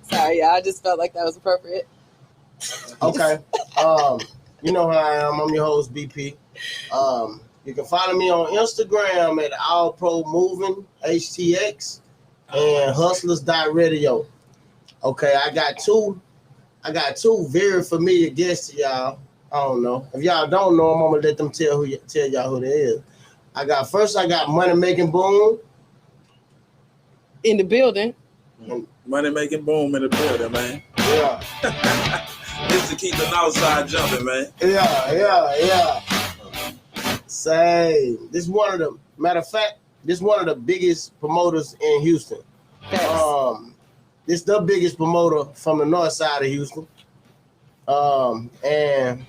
Sorry, y'all. I just felt like that was appropriate. Okay. You know how I am. I'm your host, BP. You can follow me on Instagram at All Pro Moving HTX and Hustlers.radio. Okay, I got two very familiar guests to y'all. I don't know. If y'all don't know them, I'm gonna let them tell y'all who they is. I got Money Making Boom in the building. Money Making Boom in the building, man. Yeah. Just to keep the outside jumping, man. Yeah. Say, this one of the matter of fact, this one of the biggest promoters in Houston. This the biggest promoter from the north side of Houston. And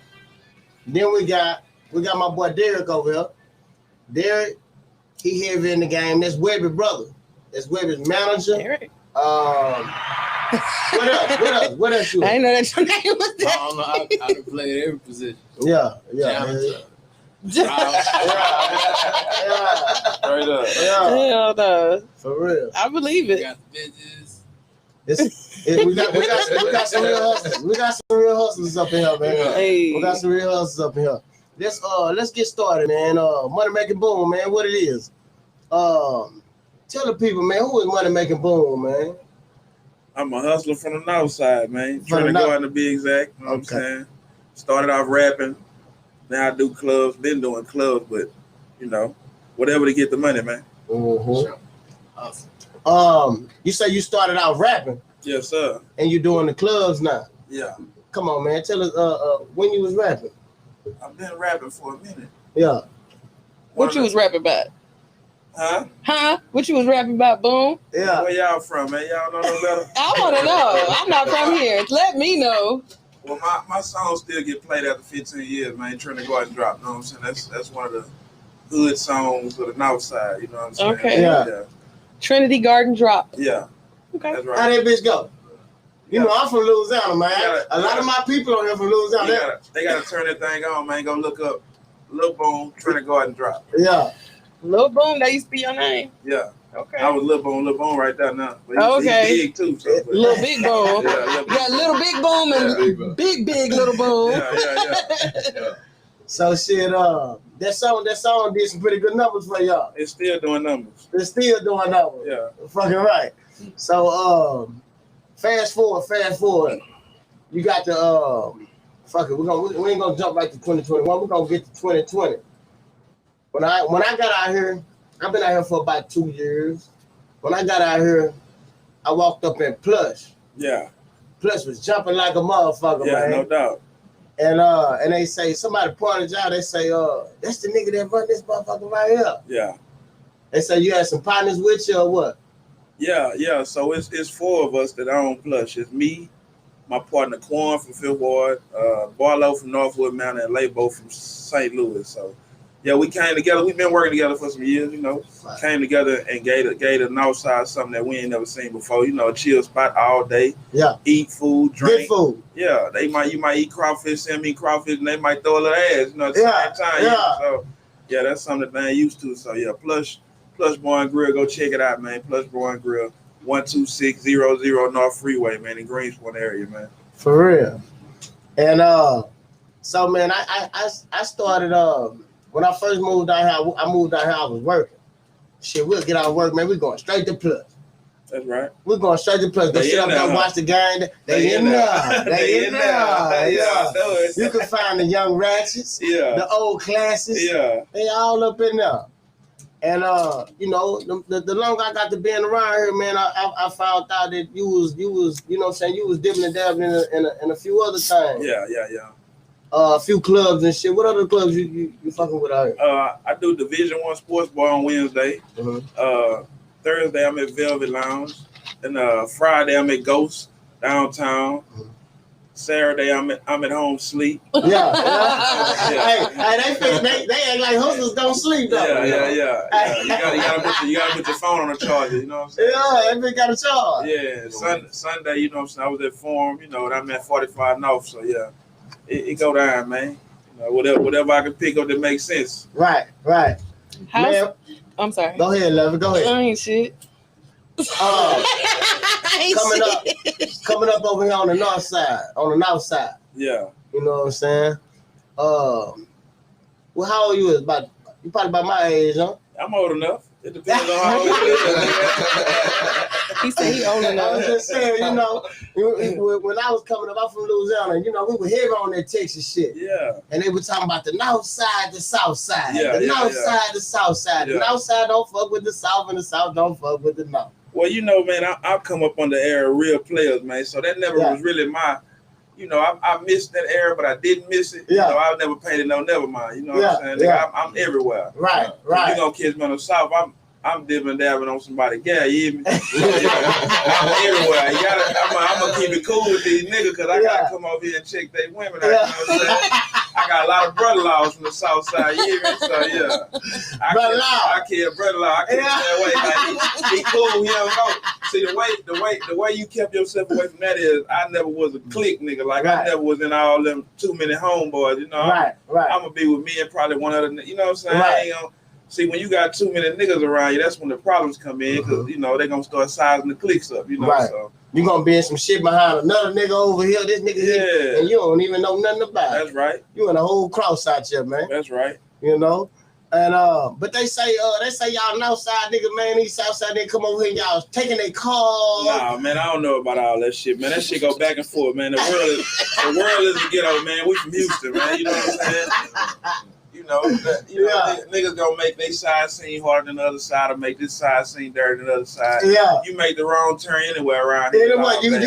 then we got my boy Derek over here. Derek, he heavy in the game. That's Webby's brother. That's Webby's manager. Derek. What else you? I didn't know that your name was Derek. I don't know. I can play every position. Yeah. Straight up. Hell no. For real. I believe We it. got the bitches. We got some real hustlers. We got some real hustlers up in here, man. Hey. We got some real hustlers up in here. Let's get started, man. Money Making Boom, man. What it is? Tell the people, man. Who is Money Making Boom, man? I'm a hustler from the north side, man. Trying to go out and be exact. You know what I'm saying? Started off rapping. Now I do clubs. Been doing clubs, but whatever to get the money, man. Mm-hmm. You say you started out rapping? Yes, sir. And you doing the clubs now? Yeah. Come on, man. Tell us when you was rapping. I've been rapping for a minute. Yeah. What you was rapping about? Huh? What you was rapping about, Boom? Yeah. Where y'all from, man? Y'all know no better? I want to know. I'm not from here. Let me know. Well, my songs still get played after 15 years, man. Trying to go out and drop. You know what I'm saying? That's one of the hood songs of the north side. You know what I'm saying? Okay. Yeah. Trinity Garden drop. Yeah. Okay. That's How right. that bitch go? You know, I'm from Louisiana, man. A lot of my people on here from Louisiana. They gotta turn that thing on, man. Go look up Lil Boom, trying to go out and drop. Yeah. Lil Boom, that used to be your name. Yeah. Okay. I was Lil Boom right there now. But he's big too. So, Little Big Boom. Yeah, You got Little Big Boom and big Little Boom. Yeah. So shit, that song did some pretty good numbers for y'all. It's still doing numbers. It's still doing numbers. Yeah. Fucking right. So fast forward. You got the fuck it. We ain't gonna jump right to 2021. We're gonna get to 2020. When I got out here, I've been out here for about 2 years. When I got out here, I walked up in Plush. Yeah. Plush was jumping like a motherfucker, Yeah, man. no doubt. And they say, somebody pointed out, they say, that's the nigga that run this motherfucker right here. Yeah. They say you had some partners with you or what? Yeah. So it's four of us that own Plush. It's me, my partner Quan from Fifth Ward, Barlow from Northwood Mountain, and Labo from St. Louis. So yeah, we came together. We've been working together for some years, Right. Came together and gave the north side something that we ain't never seen before. A chill spot all day. Yeah. Eat food, drink. Good food. Yeah, you might eat crawfish, send me crawfish, and they might throw a little ass, at the same time. Yeah. So yeah, that's something that they ain't used to. So yeah, Plush Bar and Grill, go check it out, man. Plush Bar and Grill, 12600 North Freeway, man, in Greenspoint area, man. For real. And so man, I started when I first moved out here, I was working. Shit, we'll get out of work, man. We're going straight to Plush. That's right. We're going straight to Plush. Go sit up there and watch the game. They in there. They in there. Yeah. You can find the young ratchets, the old classes. Yeah. They all up in there. And the longer I got to being around here, man, I found out that you was you know what I'm saying, you was dipping and dabbing in a few other things. Yeah. A few clubs and shit. What other clubs you fucking with out here? I do Division I Sports Bar on Wednesday. Mm-hmm. Thursday I'm at Velvet Lounge. And Friday I'm at Ghost downtown. Mm-hmm. Saturday I'm at home sleep. Yeah. Hey, they act like hustlers don't sleep though. Yeah. You gotta put your phone on the charger, you know what I'm saying? Yeah, everybody got a charge. Yeah. Sunday, you know what I'm saying? I was at Forum, and I'm at 45 North, so yeah. It go down, man. Whatever I can pick up that makes sense. Right. Man, I'm sorry. go ahead, Levy. Go ahead. I ain't shit. coming up over here on the north side, Yeah. You know what I'm saying? Well, how old you is? You probably about my age, huh? I'm old enough. It depends on how old you is. He said he old I enough. was just saying, when I was coming up, I'm from Louisiana, we were heavy on that Texas shit. Yeah. And they were talking about the north side, the south side. Yeah, the north side, the south side. Yeah. The north side don't fuck with the south, and the south don't fuck with the north. Well, man, I come up on the era of real players, man. So that never was really my, I missed that era, but I didn't miss it. Yeah. I never painted no never mind. You know what I'm saying? Nigga, I'm everywhere. Right. If you gonna catch me on the south, I'm dipping dabbing on somebody. Yeah, you hear me? I'm everywhere. I'm gonna keep it cool with these niggas because I gotta come over here and check they women out. You know what I'm saying? I got a lot of brother-in-laws from the south side. You hear me? So I can't brother-in-law. I can't stay away. Like he cool. He don't go. See the way you kept yourself away from that is I never was a clique nigga. Like I never was in all them too many homeboys. I'm gonna be with me and probably one other. You know what I'm saying? Right. I ain't gonna, see, when you got too many niggas around you, that's when the problems come in because they're gonna start sizing the cliques up. So you gonna be in some shit behind another nigga over here, this nigga here, and you don't even know nothing about it. That's right. You in a whole cross out here, man. That's right. And but they say y'all north side nigga, man, these south side nigga come over here, y'all taking their cars. Nah, man, I don't know about all that shit, man. That shit go back and forth, man. The world is a ghetto, man. We from Houston, man. You know what I'm saying? Niggas gonna make their side seem harder than the other side, or make this side seem dirty than the other side. Yeah. You make the wrong turn anywhere around here. Anyway, you can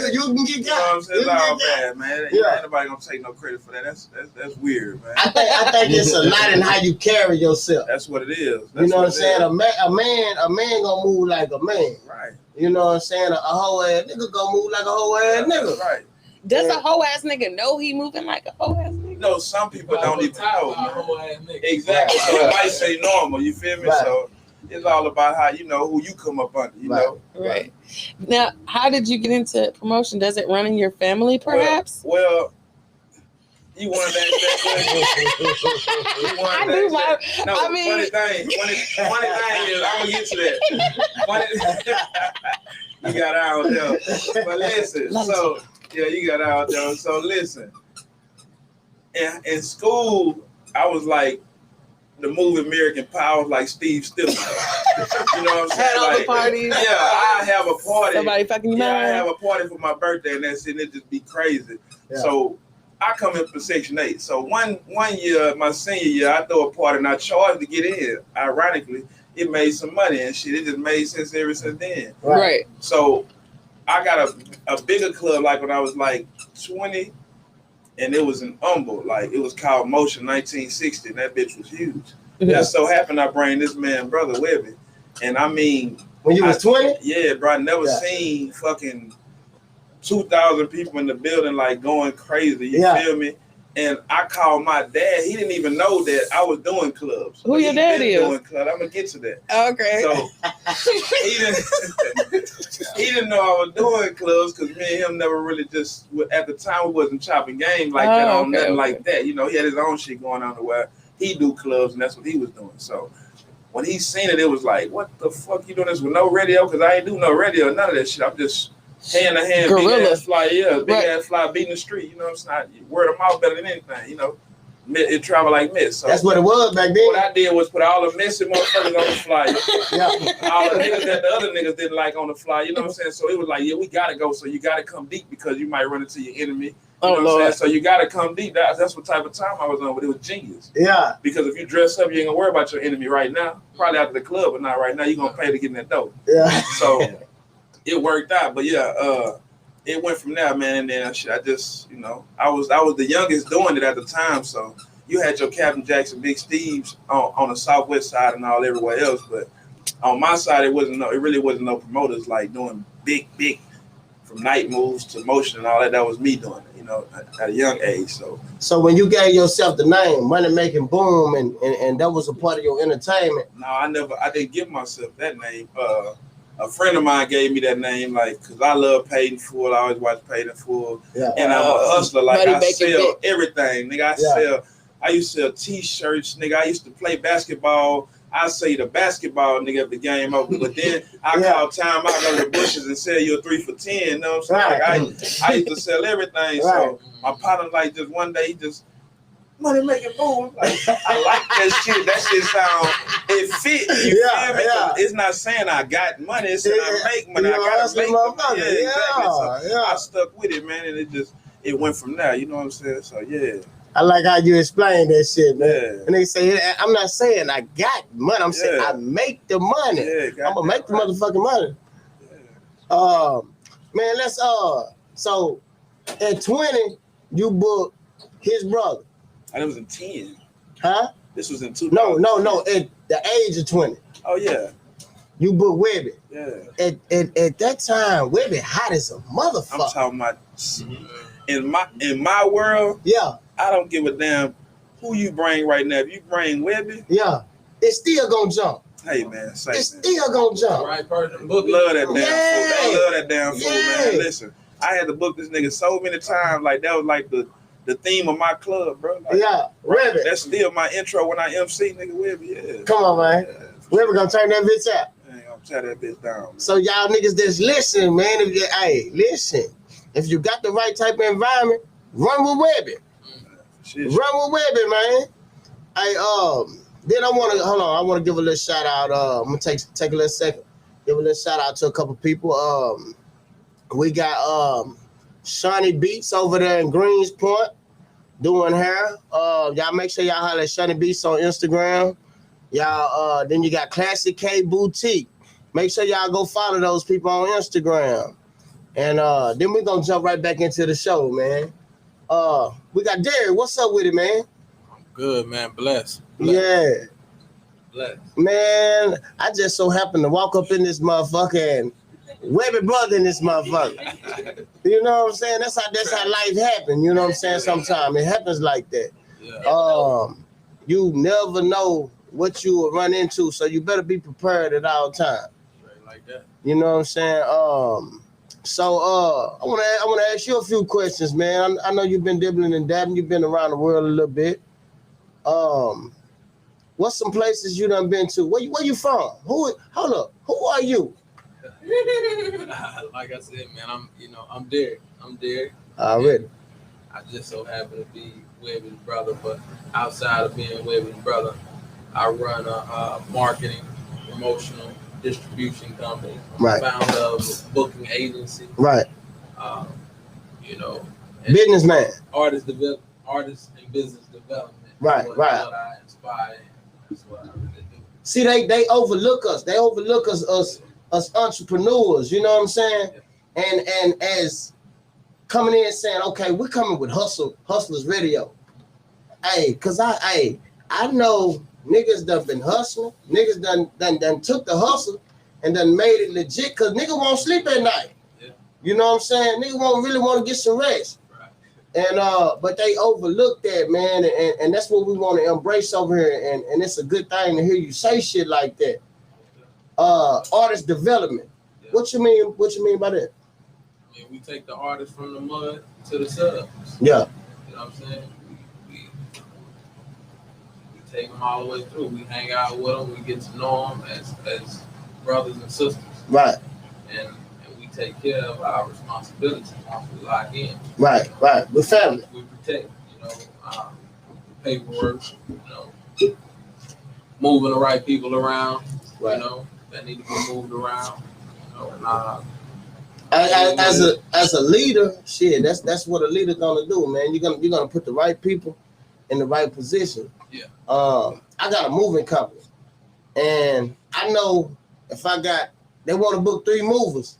get got. You know what I'm saying? It's all bad, man. Ain't nobody gonna take no credit for that. That's weird, man. I think it's a lot in how you carry yourself. That's what it is. You know what I'm saying? A man gonna move like a man. Right. You know what I'm saying? A hoe ass nigga gonna move like a hoe ass nigga. Right. Does a hoe ass nigga know he moving like a hoe ass nigga? No, some people don't even know. Man. Exactly. So it might say normal. You feel me? Right. So it's all about how who you come up under. You know. Right. Now, how did you get into promotion? Does it run in your family, perhaps? Well, you want to ask that question? I do my. No, I mean, funny thing is, I'm gonna get to that. You got out there, but listen. So you got out there. So listen. In school, I was like the movie American Power, like Steve Stills. You know what I'm saying? Had all the parties. Yeah, I have a party. Somebody fucking you. I have a party for my birthday, and that's it. It just be crazy. Yeah. So I come in for Section 8. So one year, my senior year, I throw a party and I charged to get in. Ironically, it made some money and shit. It just made sense ever since then. Right. So I got a bigger club like when I was like 20, and it was in Humble. Like it was called Motion 1960, and that bitch was huge. Yeah. Just so happened I bring this man, brother, with me. And I mean, when you was 20? Yeah, bro, I never seen fucking 2,000 people in the building like going crazy. You feel me? And I called my dad. He didn't even know that I was doing clubs. Who your dad is? Doing clubs. I'm gonna get to that. Okay. So he didn't know I was doing clubs because me and him never really just at the time we wasn't chopping game like that on nothing like that. He had his own shit going on where he do clubs and that's what he was doing. So when he seen it, it was like, what the fuck you doing this with no radio? Because I ain't do no radio, none of that shit. I'm just hand to hand, big ass fly, big ass fly beating the street. You know what I'm saying? Word of mouth better than anything. It travel like mist. So that's what it was back then. What I did was put all the messy motherfuckers on the flyer. All the niggas that the other niggas didn't like on the flyer. You know what I'm saying? So it was like, we gotta go. So you gotta come deep because you might run into your enemy. You know what I'm saying? So you gotta come deep. That's what type of time I was on, but it was genius. Yeah. Because if you dress up, you ain't gonna worry about your enemy right now. Probably after the club, but not right now. You're gonna pay to get in that dope. Yeah. So it worked out. But it went from there, man. And then I just, I was the youngest doing it at the time. So you had your Captain Jackson, Big Steve's on the southwest side and all everywhere else. But on my side, it really wasn't no promoters like doing big from night moves to motion and all that. That was me doing it, at a young age. So when you gave yourself the name Money Making Boom and that was a part of your entertainment. No, I didn't give myself that name. A friend of mine gave me that name, because I love Paid in Full. I always watch Paid in Full. Yeah. And I'm a hustler. Like, I sell everything. Nigga, I used to sell T-shirts. Nigga, I used to play basketball. I say the basketball nigga if the game over, but then I call time out on the bushes and sell you a 3 for 10. You know what I'm saying? Right. Like I used to sell everything. Right. So my partner like just one day he just money making boom. Like I like that shit. That shit sound it fit. You feel me? It's not saying I got money. It's saying I make money. I gotta make money. Yeah, exactly. So I stuck with it, man, and it went from there. You know what I'm saying? So yeah. I like how you explain that shit, man. Yeah. And they say, I'm not saying I got money. I'm saying I make the money. Yeah, I'm gonna make the motherfucking money. Yeah. Man, let's so at 20, you booked his brother. And it was in 10. Huh? This was in 2. No. At the age of 20. Oh yeah. You booked Webby. Yeah. At that time, Webby hot as a motherfucker. I'm talking about in my world. Yeah. I don't give a damn who you bring right now. If you bring Webby, yeah, it's still gonna jump. Hey man, it's still gonna jump. Right person, book. Love that damn fool. I love that damn fool, man. Listen, I had to book this nigga so many times. Like that was like the theme of my club, bro. Like, yeah, Webby. That's still my intro when I MC, nigga. Webby, yeah. Come on, man. Yeah, Webby gonna turn that bitch out. I ain't gonna tear that bitch down. Man. So y'all niggas that's listening, man. Listen. If you got the right type of environment, run with Webby. Run with Webby, man. Then I want to give a little shout out. I'm gonna take a little second, give a little shout out to a couple people. We got Shawnee Beats over there in Greenspoint doing hair. Y'all make sure y'all holler at Shawnee Beats on Instagram. Y'all then you got Classic K Boutique. Make sure y'all go follow those people on Instagram. And then we're gonna jump right back into the show, man. We got Derek. What's up with it, man? I'm good, man. Blessed. Yeah. Blessed. Man, I just so happened to walk up in this motherfucker and Webby brother in this motherfucker. You know what I'm saying? That's how life happens. You know what I'm saying? Sometimes it happens like that. Yeah. You never know what you will run into, so you better be prepared at all times. Right like that. You know what I'm saying? So I want to ask you a few questions, man. I know you've been dibbling and dabbling. You've been around the world a little bit. What's some places you done been to? Where you from? Hold up. Who are you? Like I said, man, I'm Derek. Already. I just so happen to be Webby's brother, but outside of being Webby's brother, I run a marketing, promotional, distribution company. I'm right. Founder of a booking agency. Right. Businessman. Artist and business development. Right. What I inspire. That's what I really do. See, they overlook us. They overlook us entrepreneurs. You know what I'm saying? Yeah. And as coming in saying, okay, we're coming with Hustlers Radio. Hey, cause I know niggas done been hustling. Niggas done took the hustle and done made it legit. Cause nigga won't sleep at night. Yeah. You know what I'm saying? Nigga won't really want to get some rest. Right. And but they overlook that, man. And that's what we want to embrace over here. And it's a good thing to hear you say shit like that. Artist development. Yeah. What you mean by that? I mean, we take the artists from the mud to the subs. Yeah. You know what I'm saying? We take them all the way through. We hang out with them. We get to know them as brothers and sisters. Right. And we take care of our responsibilities once we lock in. Right. We're family. We protect, paperwork, moving the right people around, right. That need to be moved around. As a leader, shit, that's what a leader gonna do, man. You're gonna put the right people in the right position. Yeah. I got a moving company, and I know if they want to book 3 movers,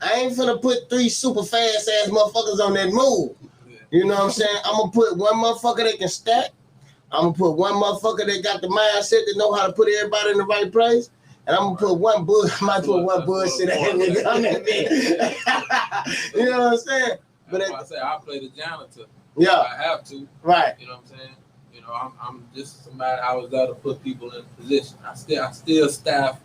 I ain't finna put 3 super fast ass motherfuckers on that move. Yeah. You know what I'm saying? I'm gonna put one motherfucker that can stack. I'm gonna put one motherfucker that got the mindset that know how to put everybody in the right place. And I'm gonna put one bullshit ass nigga on that bitch. You know what I'm saying? But I say I play the janitor. Yeah. I have to. Right. You know what I'm saying? I'm just somebody. I was there to put people in position. I still staff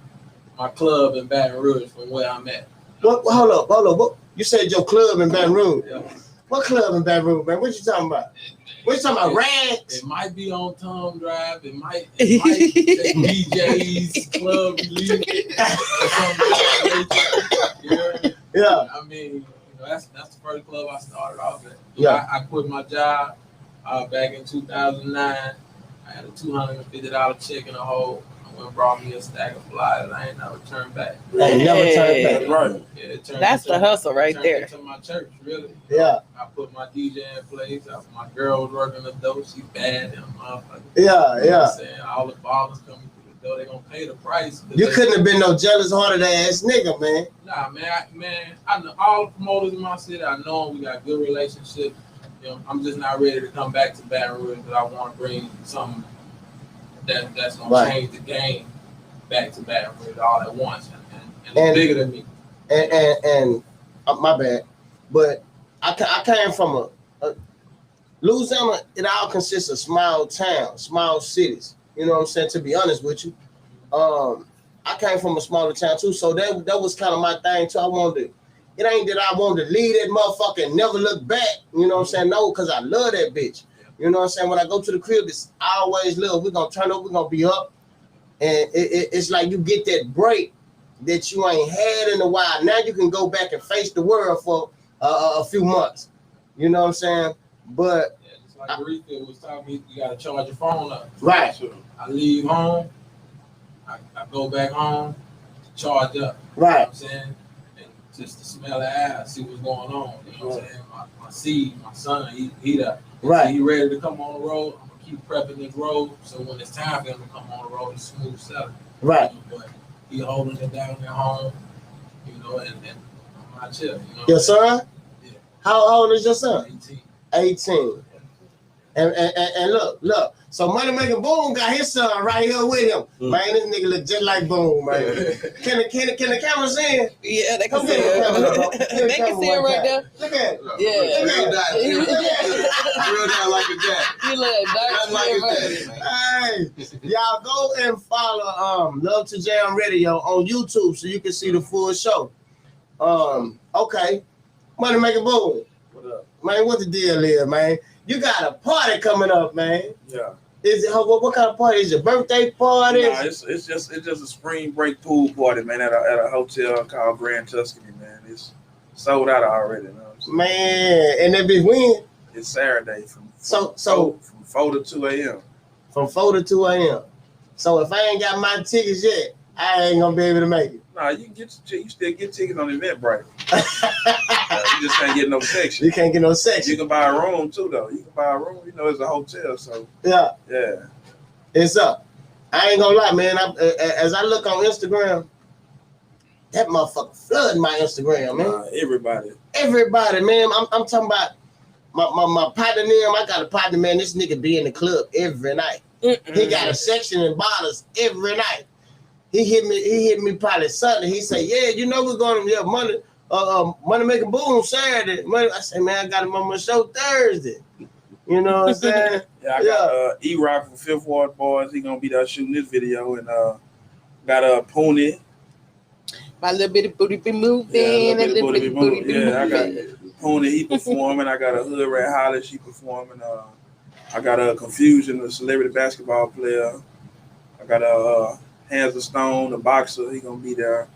my club in Baton Rouge from where I'm at. Hold up. You said your club in Baton Rouge. Yeah. What club in Baton Rouge, man? What you talking about? We're talking about rags. It might be on Tom Drive. It might say DJ's Club Elite or something. Yeah. I mean, that's the first club I started off at. Yeah. I quit my job back in 2009. I had a $250 check in the hole. I went and brought me a stack of flyers. I ain't never turned back. Never turned back. Right. Yeah, That's the hustle right there. To my church, really. Yeah. I put my DJ in place. My girl was working the door. She bad and motherfucker. Yeah, You know yeah. what I'm saying? All the ballers coming through the door. They gonna pay the price. You couldn't have been no jealous hearted ass nigga, man. Nah, man. I know all the promoters in my city. I know them. We got good relationships. I'm just not ready to come back to Baton Rouge because I want to bring something that's gonna change the game back to Baton Rouge all at once, and it's bigger than me. And my bad, but I came from a Louisiana. It all consists of small towns, small cities. You know what I'm saying? To be honest with you, I came from a smaller town too, so that was kind of my thing too. It ain't that I wanted to leave that motherfucker and never look back. You know what I'm saying? No, because I love that bitch. You know what I'm saying? When I go to the crib, it's always love. We're gonna turn up. We're gonna be up, and it's like you get that break that you ain't had in a while. Now you can go back and face the world for a few months. You know what I'm saying? But just like Rita was talking, you gotta charge your phone up. Right. So I leave home, I go back home, charge up. Right. You know what I'm saying? And just to smell the air, see what's going on. You know what I'm saying? My seed, my son, he there. Right. So he ready to come on the road. I'm gonna keep prepping this road. So when it's time for him to come on the road, it's smooth sailing. Right. But he holding it down at home, and I'm not chill. Your son? Yeah. How old is your son? 18. 18. And look. So Money Making Boom got his son right here with him. Man, this nigga look just like Boom, man. Can the camera see it? Yeah, they can Come see get the camera, bro. it. They can see it right there. Look at it. Yeah. Real down like a jack. You look dark Like skin, a right? jack. Hey, y'all go and follow Love to Jam Radio on YouTube so you can see the full show. Okay. Money Making Boom. What up? Man, what the deal is, man? You got a party coming up, man. Yeah. Is it what kind of party? Is it your birthday party? Nah, it's just a spring break pool party, man, at a hotel called Grand Tuscany, man. It's sold out already. You know what I'm saying? Man, and that bitch when? It's Saturday from So 4 to 2 a.m. from 4 to 2 a.m. So if I ain't got my tickets yet, I ain't gonna be able to make it. Nah, you can you still get tickets on Eventbrite. You just can't get no section. You can't get no section. You can buy a room too, though. You can buy a room. It's a hotel, so Yeah, it's up. I ain't gonna lie, man. As I look on Instagram, that motherfucker flooding my Instagram, man. Everybody, man. I'm talking about my partner. I got a partner, man. This nigga be in the club every night. He got a section in bottles every night. He hit me probably Sunday. He said, "Yeah, we're going to Money Making Boom Saturday." I said, "Man, I got him on my show Thursday." You know what I'm saying? Yeah, I got E-Rock from Fifth Ward Boys. He gonna be there shooting this video, and got Pony. My little bitty booty be moving. Yeah, I got Pony. He performing. I got a Hood Rat Holly. She performing. I got a Confusion, a celebrity basketball player. I got a Hands of Stone, the boxer. He gonna be there.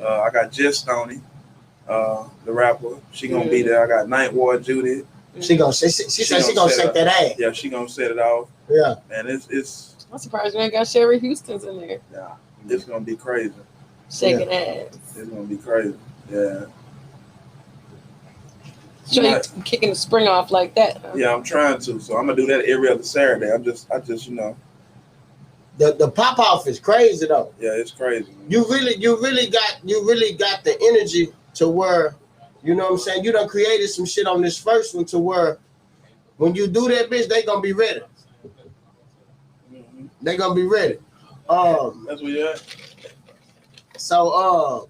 I got Jess Stoney, the rapper. She gonna be there. I got Ninth Ward Judy. She said she gonna shake that ass. Yeah, she gonna set it off. Yeah. And it's. I'm surprised you ain't got Sherry Houston's in there. Yeah, it's gonna be crazy. Shaking ass. It's gonna be crazy. Yeah. Straight kicking the spring off like that. Huh? Yeah, I'm trying to. So I'm gonna do that every other Saturday. I just The pop off is crazy though. Yeah, it's crazy. You really got the energy to where, you know what I'm saying, you done created some shit on this first one to where when you do that bitch, they gonna be ready. They gonna be ready. That's what you at. So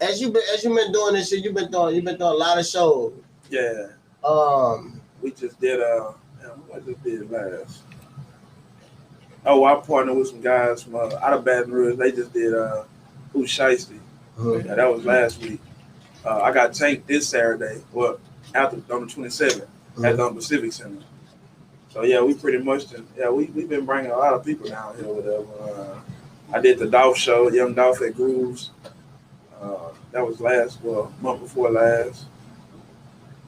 as you been doing this shit, you've been doing a lot of shows. Yeah. We just did what just did last. Oh, I partnered with some guys from out of Baton Rouge. They just did Who's Shiesty. Yeah, that was last week. I got Tank this Saturday. Well, on the 27th. at the Pacific Center. So yeah, we pretty much we've been bringing a lot of people down here. Whatever. I did the Dolph show, Young Dolph at Grooves. That was month before last.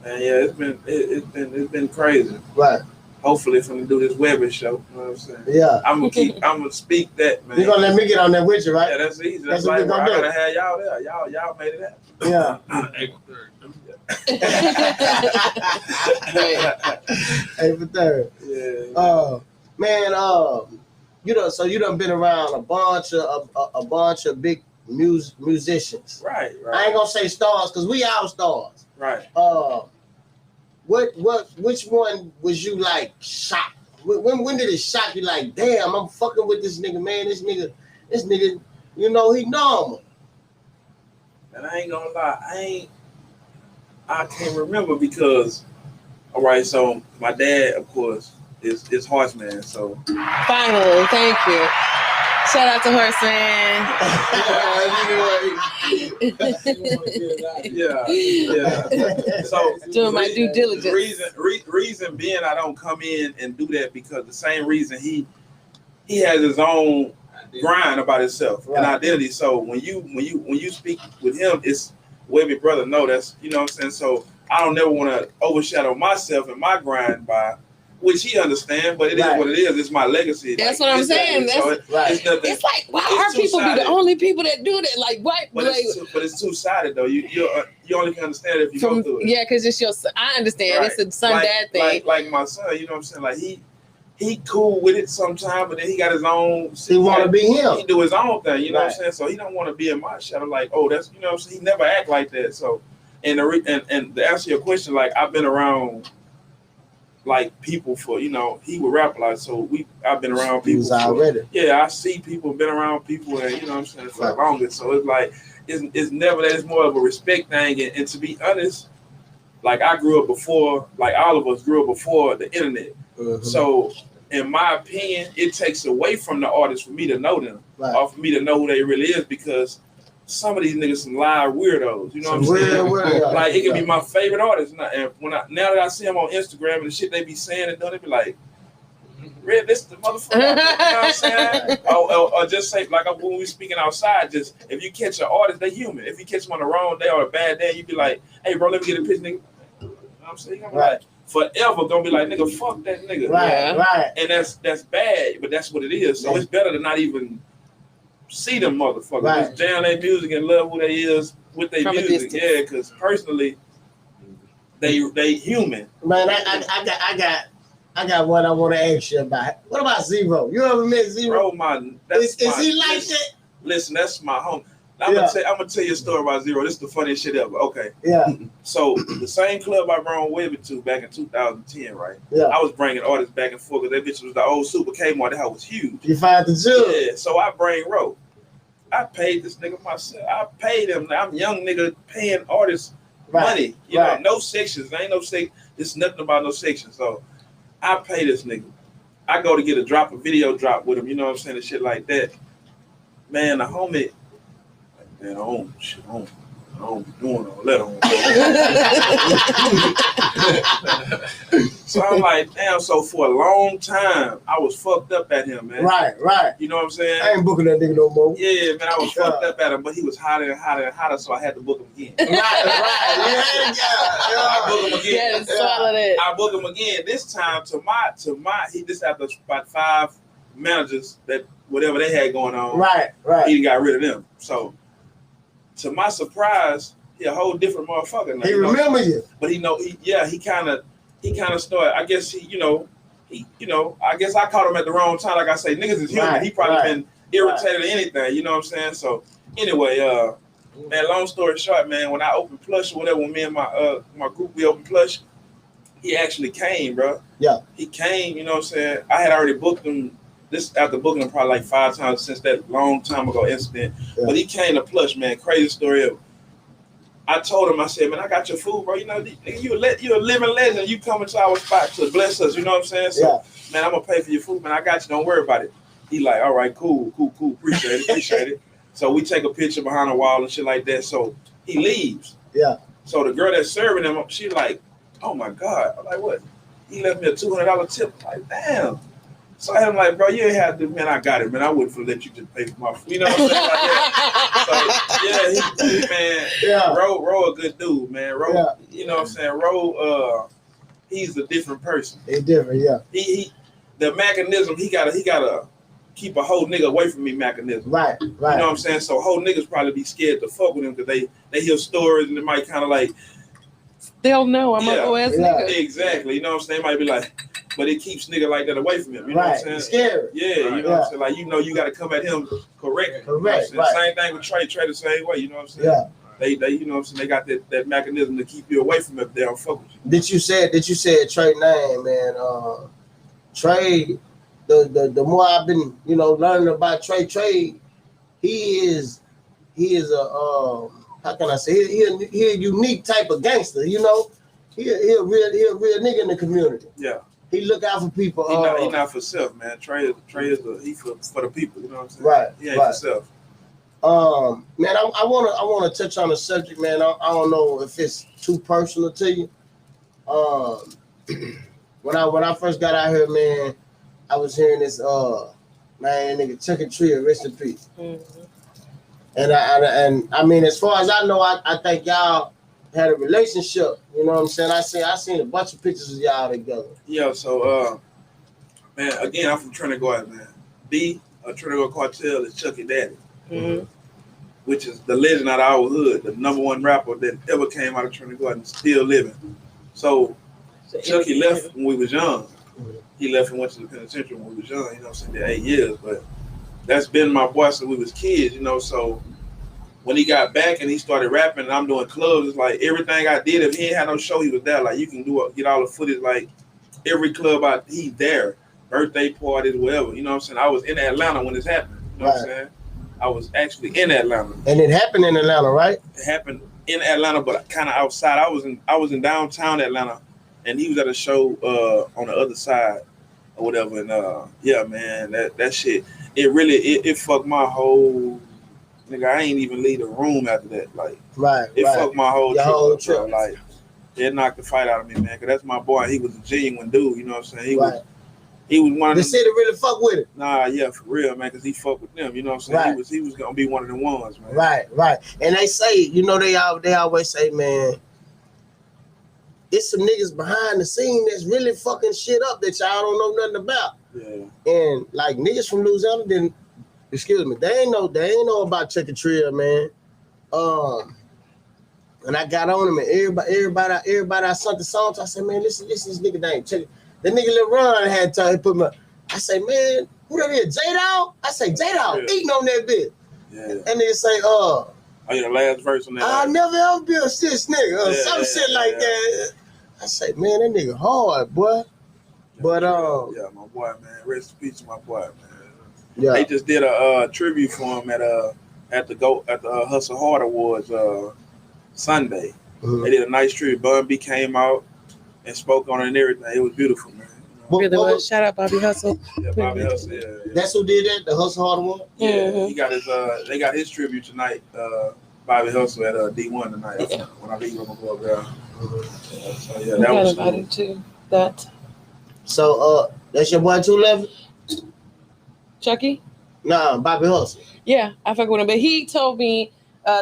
And yeah, it's been crazy. Right. Hopefully, if I'm gonna do this Webber show, you know what I'm saying? Yeah. I'm gonna speak that, man. You're gonna let me get on that with you, right? Yeah, that's easy. That's That's what like, we I gonna do. gotta have y'all there. Y'all made it happen. Yeah. April 3rd. April 3rd. Yeah. Man, so you done been around a bunch of big musicians. Right. I ain't gonna say stars because we all stars. Right. Which one was you like shocked? When did it shock you? Like, damn, I'm fucking with this nigga, man. This nigga, you know, he normal. And I ain't gonna lie, I can't remember because, all right, so my dad, of course, is Horseman, so. Finally, thank you. Shout out to Horseman. Yeah. So Doing my due diligence. Reason being I don't come in and do that because the same reason he has his own grind about himself and identity. So when you speak with him, it's way big brother. No, that's you know what I'm saying. So I don't never want to overshadow myself and my grind by. Which he understands, but it is what it is. It's my legacy. That's what I'm saying. It's like, why are people be the only people that do that? Like, what? But it's two-sided, though. You only can understand it if you go through it. Yeah, because it's your son. I understand. Right. It's a son-dad thing. Like my son, you know what I'm saying? Like, he cool with it sometimes, but then he got his own. He want to be him. He do his own thing, you know what I'm saying? So he don't want to be in my shadow. Like, oh, that's, you know what I'm saying? He never act like that. So, and to answer your question, like, I've been around like people for, you know, he would rap a lot, so I've been around people already. Yeah, I see people, been around people, and you know what I'm saying, for the longest. So it's like it's never that. It's more of a respect thing, and to be honest, like I grew up before, like all of us grew up before the internet. Mm-hmm. So in my opinion, it takes away from the artist for me to know them, or for me to know who they really is, because some of these niggas some live weirdos, you know what I'm saying? Like it can be my favorite artist, and now that I see them on Instagram and the shit they be saying and doing, they be like, "Red, this the motherfucker." You know what I'm saying? Or just say like when we speaking outside, just if you catch an artist, they human. If you catch them on the wrong day or a bad day, you be like, "Hey, bro, let me get a picture, nigga." You know what I'm saying? I'm like, forever gonna be like, "Nigga, fuck that nigga." Right. And that's bad, but that's what it is. So it's better to not even see them motherfuckers, just jam their music and love who they is with their music. Yeah, because personally, they human. Man, I got what I want to ask you about. What about Zero? You ever met Zero? Is he like that? Listen, that's my home. I'm gonna tell you a story about Zero. This is the funniest shit ever. Okay. Yeah. So the same club I brought Webby to back in 2010, right? Yeah. I was bringing artists back and forth because that bitch was the old Super Kmart. That house was huge. You find the jewel. Yeah. So I bring Ro. I paid this nigga myself. I paid him. I'm a young nigga paying artists money. You know, no sections. There ain't no section. There's nothing about no sections. So I pay this nigga. I go to get a video drop with him. You know what I'm saying? And shit like that. Man, the homie. Man, I don't be doing all that. So I'm like, damn, so for a long time, I was fucked up at him, man. Right. You know what I'm saying? I ain't booking that nigga no more. Yeah, man, I was fucked up at him, but he was hotter and hotter and hotter, so I had to book him again. Right. I book him again. I book him again. This time to my this after about 5 managers that whatever they had going on. Right. He got rid of them. So to my surprise, he a whole different motherfucker now. He remember you. But he kind of started, I guess I guess I caught him at the wrong time. Like I say, niggas is human. He probably been irritated or anything, you know what I'm saying? So anyway, man, long story short, man, when I opened Plush or whatever, when me and my group, we opened Plush, he actually came, bro. Yeah. He came, you know what I'm saying? I had already booked him. This after booking him probably like 5 times since that long time ago incident. Yeah. But he came to Plush, man. Crazy story ever. I told him, I said, man, I got your food, bro. You know, you're a living legend. You coming to our spot to bless us. You know what I'm saying? So, man, I'm gonna pay for your food, man. I got you. Don't worry about it. He like, all right, cool. Appreciate it. So we take a picture behind the wall and shit like that. So he leaves. Yeah. So the girl that's serving him, she like, oh my God. I'm like, what? He left me a $200 tip. I'm like, damn. So I'm like, bro, you ain't have to, man, I got it, man. I wouldn't let you just pay for my food. You know what I'm saying? Like, so, man, Ro a good dude, man. Ro, you know what I'm saying? Ro, he's a different person. He's different, yeah. He the mechanism, he gotta keep a whole nigga away from me mechanism. Right. You know what I'm saying? So whole niggas probably be scared to fuck with him because they hear stories and it might kind of like, they'll know I'm a OS nigga. Exactly. You know what I'm saying? They might be like, but it keeps nigga like that away from him. You know what I'm saying? Scary. Yeah, you know what I'm saying? Like, you got to come at him correct. Correct. You know Same thing with Trey the same way. You know what I'm saying? Yeah. They you know what I'm saying? They got that mechanism to keep you away from him if they don't fuck with you. Did you say Trey name, man? Trey, the more I've been, learning about Trey, he is a how can I say? He a unique type of gangster. He a real nigga in the community. Yeah. He look out for people. He not for self, man. Trey is he for the people. You know what I'm saying? Right. He ain't for self. Man, I wanna touch on a subject, man. I don't know if it's too personal to you. When I first got out here, man, I was hearing this man, nigga Chuck and Tree, rest in peace. Mm-hmm. And I mean, as far as I know, I think y'all had a relationship. You know what I'm saying? I seen a bunch of pictures of y'all together. Yeah, so man, again, I'm from Trinidad, Garden, man. Trinidad Cartel is Chucky Daddy, which is the legend out of our hood, the #1 rapper that ever came out of Trinidad Garden, still living. So Chucky left when we was young. He left and went to the penitentiary when we was young. You know what I'm saying? There 8 years, but that's been my boy since we was kids. You know, so when he got back and he started rapping and I'm doing clubs, it's like everything I did, if he ain't had no show, he was there. Like, you can get all the footage, like every club he there, birthday parties, whatever. You know what I'm saying? I was in Atlanta when this happened. You know what I'm saying? I was actually in Atlanta. And it happened in Atlanta, right? It happened in Atlanta, but kind of outside. I was in downtown Atlanta, and he was at a show on the other side or whatever. And yeah, man, that shit, it really it fucked my whole. Nigga, I ain't even leave the room after that. Like, it fucked my whole trip. Bro. Like, it knocked the fight out of me, man. Cause that's my boy. He was a genuine dude. You know what I'm saying? He was one of them. The city really fuck with it. Nah, yeah, for real, man. Cause he fucked with them. You know what I'm saying? He was gonna be one of the ones, man. Right. And they say, they always say, man, it's some niggas behind the scene that's really fucking shit up that y'all don't know nothing about. Yeah. And like niggas from Louisiana didn't. Excuse me. They ain't know about Chuck and Trill, man. And I got on him, and everybody I sent the song to. I said, man, listen, this nigga name Chuck. The nigga Lil Ron had time. He put my. I say, man, who that is? J-Dawg? I say, J-Dawg eating on that bitch. Yeah. And nigga say, oh, yeah, the last verse on that. I never ever be a shit nigga, some shit like that. I say, man, that nigga hard, boy. Yeah, but yeah, my boy, man. Rest in peace to my boy, man. Yeah. They just did a tribute for him at the Hustle Hard Awards Sunday. Mm-hmm. They did a nice tribute. Bun B came out and spoke on it and everything. It was beautiful, man. Really was. Shout out Bobby Hustle. Yeah, Bobby Hustle. Yeah. That's who did that. The Hustle Hard Award. Yeah, mm-hmm. He got his. They got his tribute tonight. Bobby Hustle at D1 tonight. When I leave, I'm gonna go up there. So yeah, that was cool. Too. That. So that's your boy 211. Chucky? Nah, Bobby Hustle. Yeah, I fuck with him. But he told me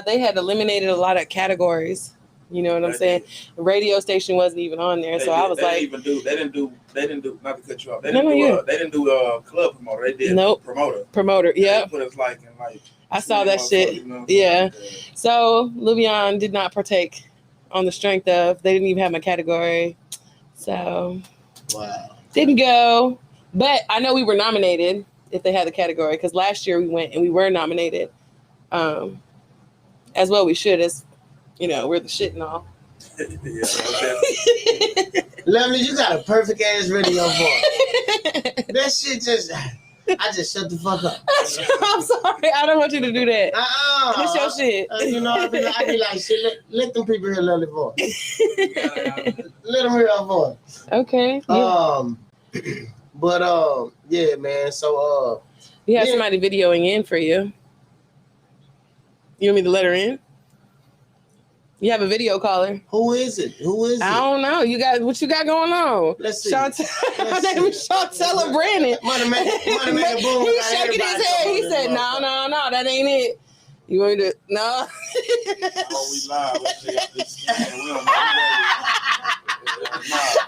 they had eliminated a lot of categories. You know what I'm saying? The radio station wasn't even on there. So I was like, they didn't do not to cut you off. They didn't do club promoter. They did promoter. Yeah. They put us like in like I saw that shit. You know yeah. So Luvion did not partake on the strength of they didn't even have my category. So didn't go. But I know we were nominated if they had the category, because last year we went and we were nominated. As well we should, as we're the shit and all. Lovely, you got a perfect ass radio voice. That shit I just shut the fuck up. I'm sorry. I don't want you to do that. It's your shit. I be like, shit, let them people hear Lovely voice. Let them hear our voice. Okay. Yeah. But yeah, man. So we have somebody videoing in for you. You want me to let her in? You have a video caller. Who is it? I don't know. You got what you got going on? Let's see. Her name is Chantel Brandon. Money man, boom. He's shaking his head. He said, "No, that ain't it. You want to no?" Oh, we live.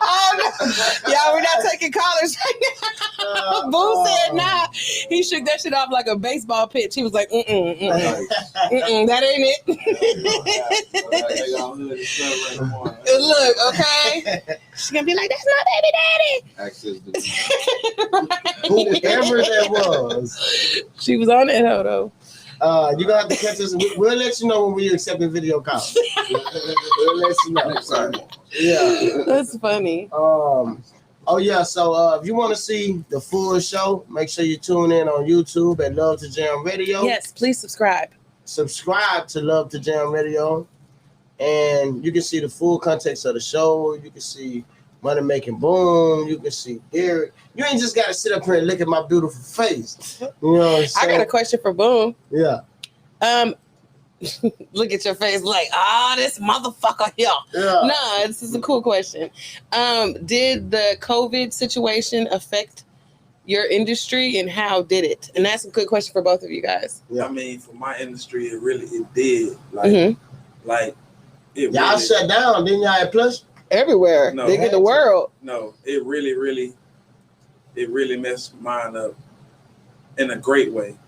Oh no, y'all, we're not taking callers right now. Boo said nah. He shook that shit off like a baseball pitch. He was like, that ain't it. Look, okay. She's gonna be like, that's my baby daddy. Whoever that was. She was on that hoe though. You're gonna have to catch us. We'll let you know when we're accepting video calls. We'll let you know. Yeah. That's funny. Oh yeah, so if you want to see the full show, make sure you tune in on YouTube at Love to Jam Radio. Yes, please subscribe. Subscribe to Love to Jam Radio, and you can see the full context of the show. You can see Money Making Boom. You can see Eric. You ain't just got to sit up here and look at my beautiful face. You know what I'm saying? I got a question for Boom. Yeah. Look at your face like, this motherfucker here. Yeah. No, this is a cool question. Did the COVID situation affect your industry, and how did it? And that's a good question for both of you guys. Yeah. I mean, for my industry, it did. Like it y'all really, shut down, didn't y'all at Plush? Everywhere. No. They get the world. No, it really messed mine up in a great way.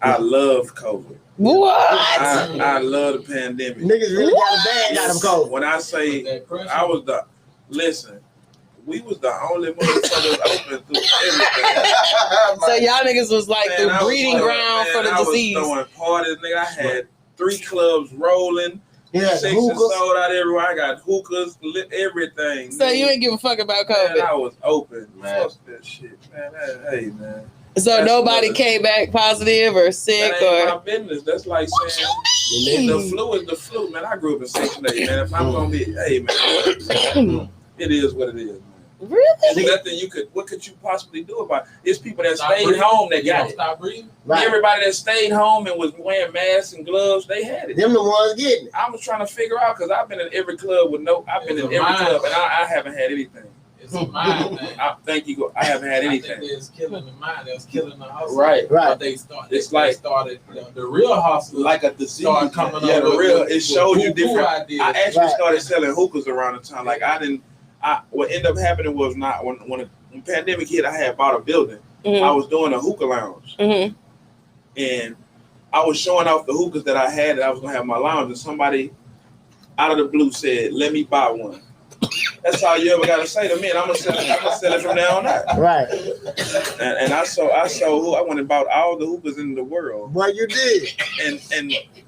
I love COVID. What? I love the pandemic. Niggas really got a bag out of COVID. When I say I was we was the only motherfuckers open through everything. So y'all niggas was like the breeding ground for the disease. I was throwing parties, nigga. I had 3 clubs rolling. Yeah, Sections sold out everywhere. I got hookahs, everything. So you ain't give a fuck about COVID. Man, I was open, man. Fuck that shit, man. Hey, man. So that's nobody came back positive or sick that ain't or. my business. That's like saying the flu is the flu, man. I grew up in Section 8, man. If I'm gonna be, hey, man, it is what it is, man. Really? There's nothing what could you possibly do about it? It's people that stayed home that got it. Stop breathing. Right. Everybody that stayed home and was wearing masks and gloves, they had it. Them the ones getting it. I was trying to figure out because I've been in every club and I haven't had anything. It's a mind thing. I haven't had anything. I think it's killing the mind. It's killing the hustle. Right. But they started the real hustle. Like a disease. Started coming up the real. It showed you different. Ideas. I actually started selling hookahs around the time. Like what ended up happening was when the pandemic hit, I had bought a building. Mm-hmm. I was doing a hookah lounge. Mm-hmm. And I was showing off the hookahs that I had that I was gonna have in my lounge, and somebody out of the blue said, "Let me buy one." That's all you ever gotta say to me, and I'm gonna sell it from now on out. Right. And I went and bought all the hookahs in the world. Well, you did.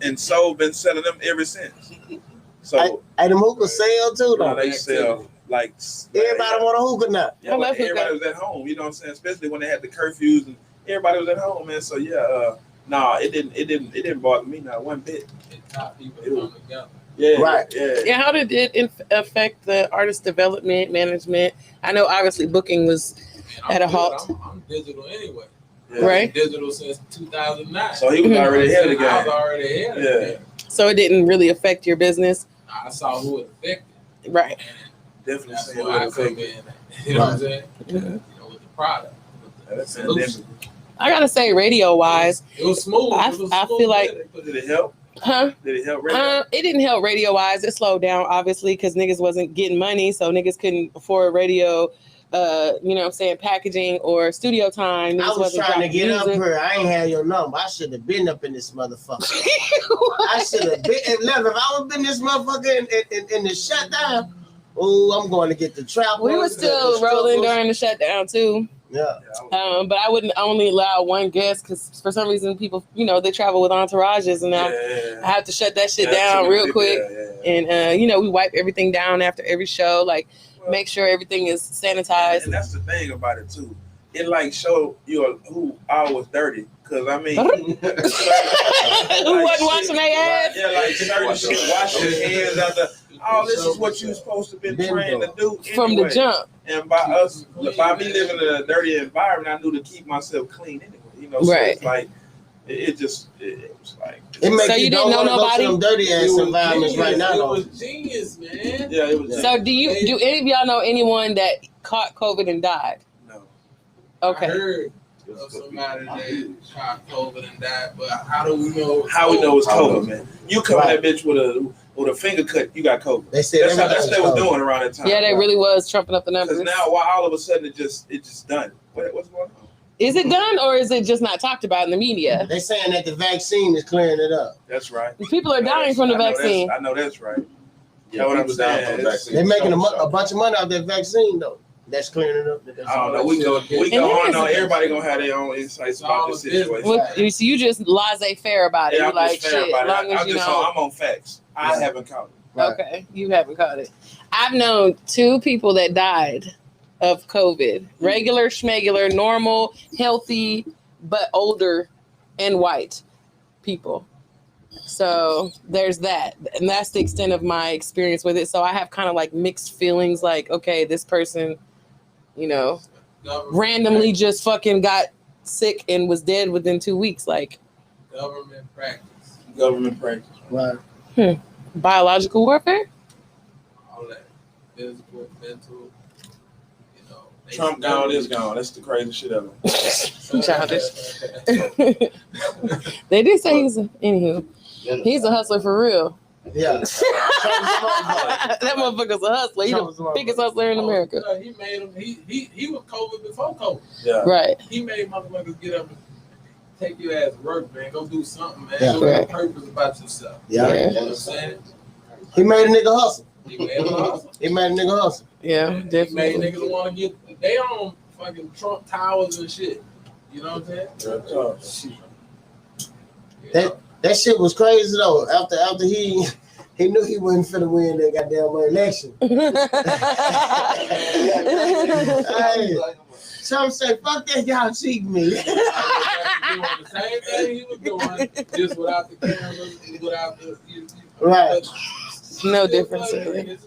And so been selling them ever since. So and them hookahs sell too, though. They sell like everybody want a hookah now. Yeah, everybody was at home. You know what I'm saying? Especially when they had the curfews and everybody was at home, man. So yeah, it didn't bother me not one bit. It taught people to come together. Yeah, right. Yeah. How did it affect the artist development management? I know obviously booking was at a halt. I'm digital anyway. Yeah. Right. Digital since 2009. So he was already ahead of the game. I was already ahead of the game. So it didn't really affect your business. I saw who it affected. Right. Definitely. That's why I come in. You know what I'm saying? Mm-hmm. You know, with the product. With the solution. I gotta say, radio wise, it was smooth. I feel like. Did it help? Huh? Did it help radio? It didn't help radio wise. It slowed down obviously because niggas wasn't getting money, so niggas couldn't afford radio. You know what I'm saying, packaging or studio time. I was trying to get up here. I ain't had your number. I should have been up in this motherfucker. I should have been. If I would have been this motherfucker in the shutdown, I'm going to get the trap. We were still rolling during the shutdown too. Yeah. But I wouldn't only allow one guest because for some reason people, they travel with entourages and I have to shut that shit down real quick. And we wipe everything down after every show, like make sure everything is sanitized. And that's the thing about it too. It like show you who I was dirty. Cause I mean, who wasn't washing their ass? Yeah, like certain shit, washing your hands out the. Oh, this is what you're supposed to be trained to do anyway. From the jump. And by me living in a dirty environment, I knew to keep myself clean anyway. So right. It's like It was like. It makes So you didn't know nobody? Go to them dirty ass environments right now. It was genius, man. Yeah, it was. So do any of y'all know anyone that caught COVID and died? No. Okay. I heard of somebody that caught COVID and died, but how do we know? How we know it's COVID, man? You come in that bitch with a finger cut, you got COVID. They said that's what they was doing around that time. Yeah, they really was trumping up the numbers. Because now, why all of a sudden it just done? What's going on? Is it done or is it just not talked about in the media? They saying that the vaccine is clearing it up. That's right. People are dying from the vaccine. I know that's right. Yeah, what I'm saying. They're making a bunch of money off that vaccine though. That's clearing it up. I don't know. We go on. Everybody gonna have their own insights about this situation. Well, so you just laissez-faire about it. Yeah, You're like, shit, as long as you know. I'm on facts. I haven't caught it. Right. Okay, you haven't caught it. I've known 2 people that died of COVID. Regular, schmegular, normal, healthy, but older and white people. So there's that. And that's the extent of my experience with it. So I have kind of like mixed feelings like, okay, this person, you know, randomly just fucking got sick and was dead within 2 weeks. Like Government practice. Right. Biological warfare? All that. Physical, mental, Trump gone is gone. That's the crazy shit ever. Childish. They did say he's a hustler for real. Yeah. That motherfucker's a hustler. He's the biggest hustler in America. He made him. He was COVID before COVID. Yeah. Right. He made motherfuckers get up and take your ass to work, man. Go do something, man. Yeah. Go have a purpose about yourself. Yeah. You know what I'm saying? He made a nigga hustle. He made a hustle. He made a nigga hustle. Yeah, He made definitely. niggas want to get they on fucking Trump towers and shit. You know what I'm saying? That shit was crazy though. After he knew he wasn't finna win that goddamn election. Hey, some say, "Fuck that, y'all cheating me." Doing the same thing he was doing, just without the cameras, without the Right. No difference. Really.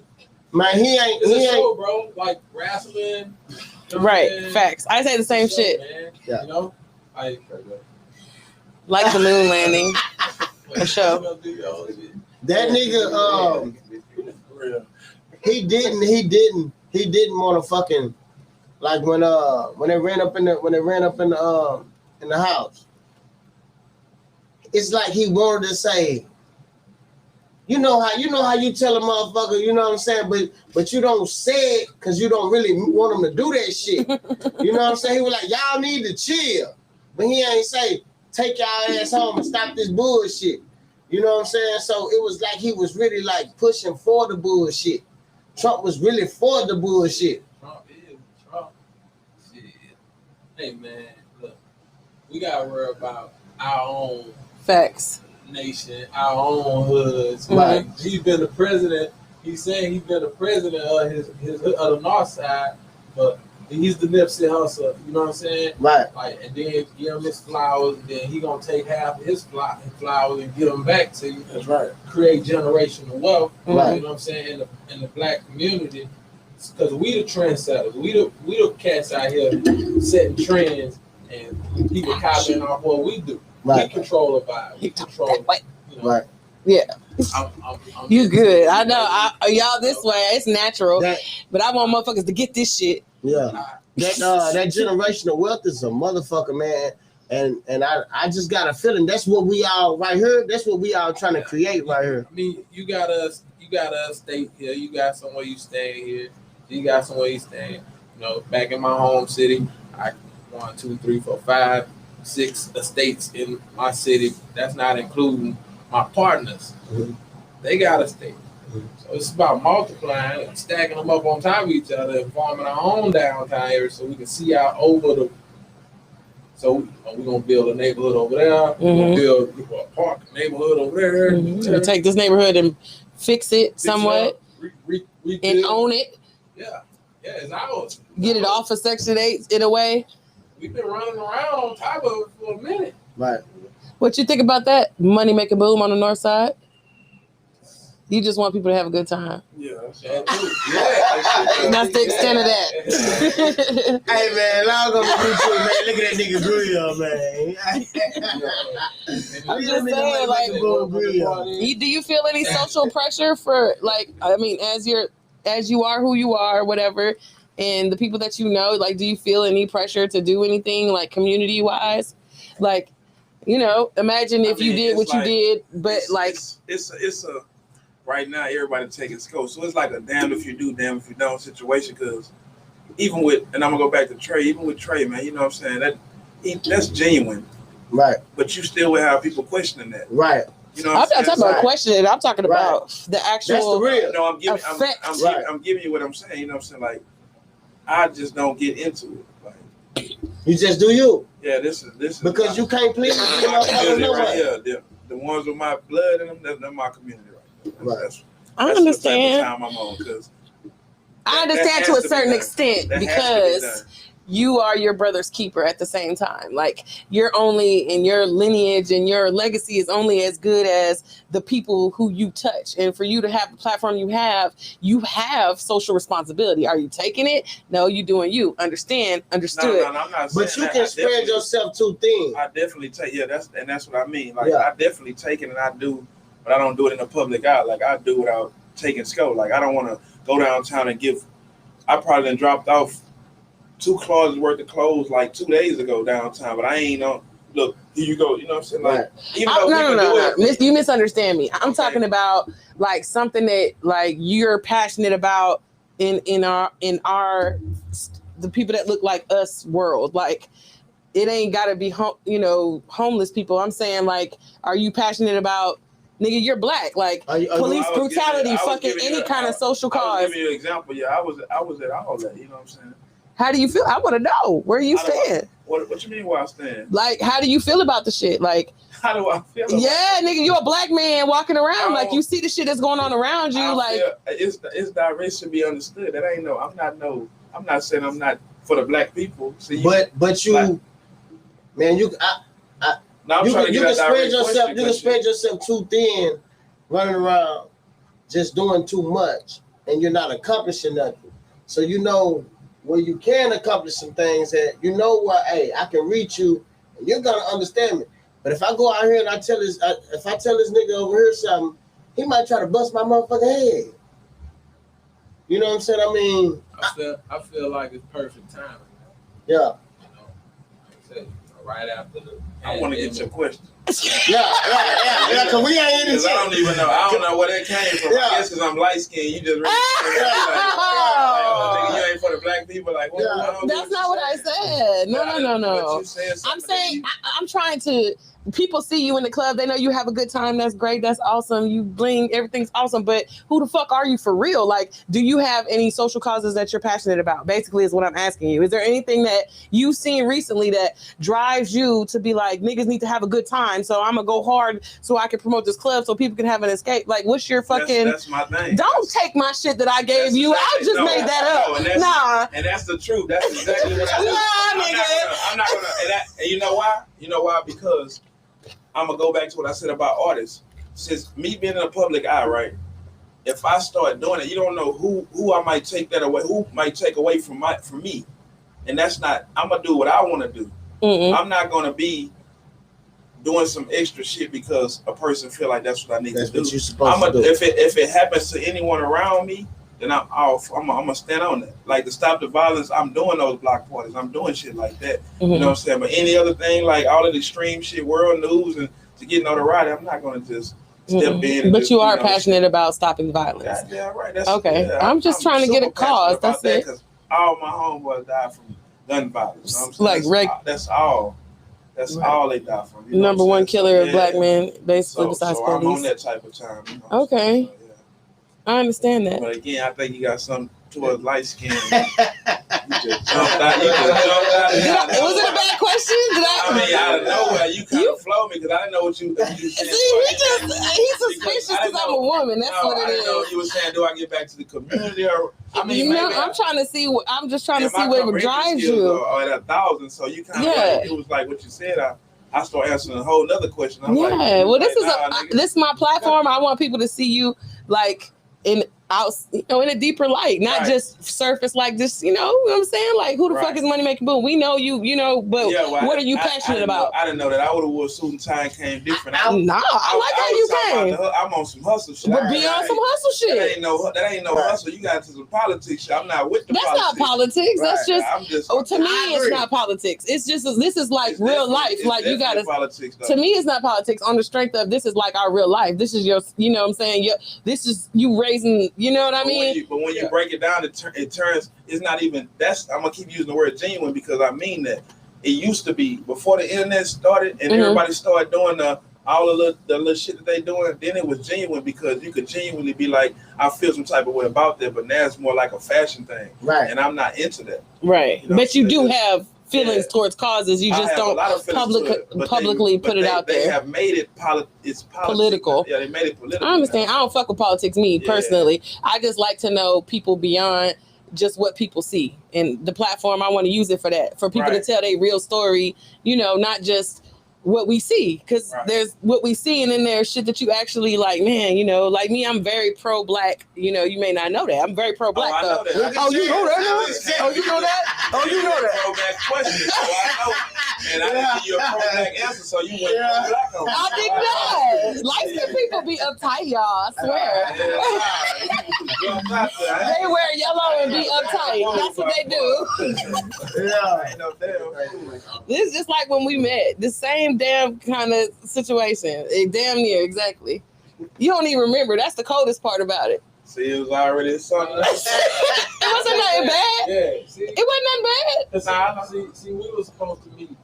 Man, he ain't. Show, bro. Like wrestling. Right. Facts. I say the same shit. Man. Yeah. You know, Like the moon landing. For sure. That nigga, he didn't want to fucking like when they ran up in the house. It's like he wanted to say, you know how you tell a motherfucker, you know what I'm saying, but you don't say it because you don't really want him to do that shit. You know what I'm saying? He was like, y'all need to chill, but he ain't say take y'all ass home and stop this bullshit. You know what I'm saying? So it was like he was really like pushing for the bullshit. Trump was really for the bullshit. Trump. Shit. Hey man, look, we gotta worry about our own Facts. nation, our own hoods. Right. Like he's been the president. He's saying he's been the president of his of the North Side, but he's the Nipsey Hussle. You know what I'm saying? Right. Like, and then give him his flowers, and then he gonna take half of his flowers and give them back to you. That's right. Create generational wealth. Right. You know what I'm saying? In the black community, because we the trendsetters. We the cats out here setting trends, and people copying off what we do. Right. We control the vibe. We control. You know, Right. Yeah. I'm You good. I know. Y'all this way. It's natural. That, But I want motherfuckers to get this shit. yeah. That generational wealth is a motherfucker, man. And I just got a feeling that's what we all right here. That's what we all trying to create right here. I mean, you got us stay here. You got somewhere you staying here. You got somewhere you staying. You know, back in my home city, I 1, 2, 3, 4, 5, 6 estates in my city. That's not including my partners. Mm-hmm. They got a state. So it's about multiplying and stacking them up on top of each other and forming our own downtown area so we can see out over the. So we're going to build a neighborhood over there. We're going to build a park neighborhood over there. We'll take this neighborhood and fix it somewhat and own it. Yeah, it's ours. Get it off of Section 8 in a way. We've been running around on top of it for a minute. Right. What you think about that? Money making boom on the north side? You just want people to have a good time. Yeah. That's the extent of that. Hey man, I'm gonna meet you, man. Look at that nigga grill, man. I'm just saying, like, do you feel any social pressure for, like, I mean, as you are who you are, whatever, and the people that you know, like, do you feel any pressure to do anything, like, community wise? Like, you know, imagine if you did what you did, but it's a right now everybody taking scope, so it's like a damn if you do, damn if you don't situation. Because even with, and I'm gonna go back to Trey, even with Trey, man, you know what I'm saying, that's genuine, right? But you still will have people questioning that, right? You know, I'm not talking about questioning. I'm talking about the actual. That's the real. No, I'm giving you what I'm saying. You know what I'm saying? Like, I just don't get into it. Like, you just do you. Yeah, this is because you can't please right here. The ones with my blood in them, that's my community. That's I understand. The type of time I'm on, because I understand to a certain extent, because you are your brother's keeper at the same time. Like, you're only in your lineage, and your legacy is only as good as the people who you touch. And for you to have the platform you have social responsibility. Are you taking it? No, you doing you. Understood. No, I'm not saying but you can spread yourself too thin. I definitely take, that's what I mean. Like, I definitely take it, and I do, but I don't do it in the public eye. Like, I do without taking scope. Like, I don't want to go downtown and give. I probably done dropped off 2 closets worth of clothes like 2 days ago downtown, but I ain't on. Look, here you go. You know what I'm saying? Like, even though no. You misunderstand me. I'm talking about like something that like you're passionate about in our the people that look like us world. Like, it ain't gotta be homeless people. I'm saying, like, are you passionate about? Nigga, you're black. Like, police brutality, fucking any kind of social cause. I'll give you an example. Yeah, I was at all that. You know what I'm saying? How do you feel? I want to know. Where you stand? What you mean where I stand? Like, how do you feel about the shit? Like, how do I feel? Yeah, nigga, you a black man walking around. Like, you see the shit that's going on around you. Like, it's direct should be understood. That ain't I'm not saying I'm not for the black people. See, but you, like, man, you can spread yourself. You can spread yourself too thin, running around, just doing too much, and you're not accomplishing nothing. So where you can accomplish some things, that hey, I can reach you, and you're gonna understand me. But if I go out here and if I tell this nigga over here something, he might try to bust my motherfucking head. You know what I'm saying? I mean, I feel like it's perfect timing. Yeah. Like I said, right after the. I want to get your question. Yeah, because we ain't in this. I don't even know. I don't know where that came from. I guess because I'm light skinned, you just really you ain't for the black people. Like, that's not what I said. No. I'm saying I'm trying to. People see you in the club. They know you have a good time. That's great. That's awesome. You bling. Everything's awesome. But who the fuck are you for real? Like, do you have any social causes that you're passionate about? Basically, is what I'm asking you. Is there anything that you've seen recently that drives you to be like, niggas need to have a good time, so I'm gonna go hard so I can promote this club so people can have an escape? Like, what's your fucking? That's my thing. Don't take my shit that I gave you. I just made that up. And that's the truth. That's exactly what I do. I'm not gonna. And you know why? You know why? Because I'm gonna go back to what I said about artists. Since me being in the public eye, right? If I start doing it, you don't know who I might take that away, who might take away from me, and that's not. I'm gonna do what I want to do. Mm-hmm. I'm not gonna be doing some extra shit because a person feel like that's what I need to do. What you're supposed to do. If it happens to anyone around me, then I'm gonna stand on that. Like, to stop the violence, I'm doing those block parties. I'm doing shit like that. Mm-hmm. You know what I'm saying? But any other thing, like all of the extreme shit, world news, and to get notoriety, I'm not gonna just step in. But you are passionate about stopping violence. Yeah, right. That's okay. I'm just trying to get a cause. That's it. Because all my homeboys died from gun violence. You know what I'm saying? That's all. That's all they die from. You know Number one killer of black men, basically, besides police. I'm on that type of time. You know okay. So, I understand that. But again, I think you got something towards light skin. You just jumped out. Was it a bad question? I mean, out of nowhere, you kind of flow me because I didn't know what you said. See, he's suspicious because I'm a woman. That's what it is. I didn't know you were saying, do I get back to the community or? I mean, I'm trying to see. I'm just trying to see what drives you. Or at 1,000, so you kind of like, it was like what you said. I start answering a whole nother question. I'm well, this is this is my platform. I want people to see you like in in a deeper light, not just surface like this, you know what I'm saying? Like, who the fuck is Money Making Boom? We know you, but what are you passionate about? I didn't know that. I would have wore a suit and tie and came different. I like how you came. I'm on some hustle shit. But be on some hustle shit. That ain't no hustle. You got into some politics shit. I'm not with the politics. That's not politics. That's just, to me, it's not politics. It's just, this is like real life. Like, you gotta, politics, to me, it's not politics on the strength of this is like our real life. This is your, you know what I'm saying? This is you raising, you know what I mean? But when you break it down, it turns. It's not even. I'm gonna keep using the word genuine because I mean that. It used to be before the internet started and everybody started doing all the little shit that they doing. Then it was genuine because you could genuinely be like, I feel some type of way about that. But now it's more like a fashion thing, right? And I'm not into that, right? You know, but you do have feelings towards causes. You just don't publicly put it out there. They have made it it's political. Yeah, they made it political. I understand. Now. I don't fuck with politics, personally. I just like to know people beyond just what people see. And the platform, I want to use it for that. For people to tell their real story, not just what we see. Because there's what we see and then there's shit that you actually like, man, like me, I'm very pro-black. You may not know that. I'm very pro-black. Oh, I know that. Oh, you know that? Oh, you know that? Oh, you know that? Pro-black question, so I know. And I didn't give you a pro-black answer, so you went pro-black on me. I did not. Light-skinned people be uptight, y'all. I swear. They wear yellow and be uptight. That's what they do. This is just like when we met. The same damn kind of situation. Damn near, exactly. You don't even remember. That's the coldest part about it. See, it was already something. It wasn't nothing bad. Yeah, see, it wasn't nothing bad. See, we were supposed to meet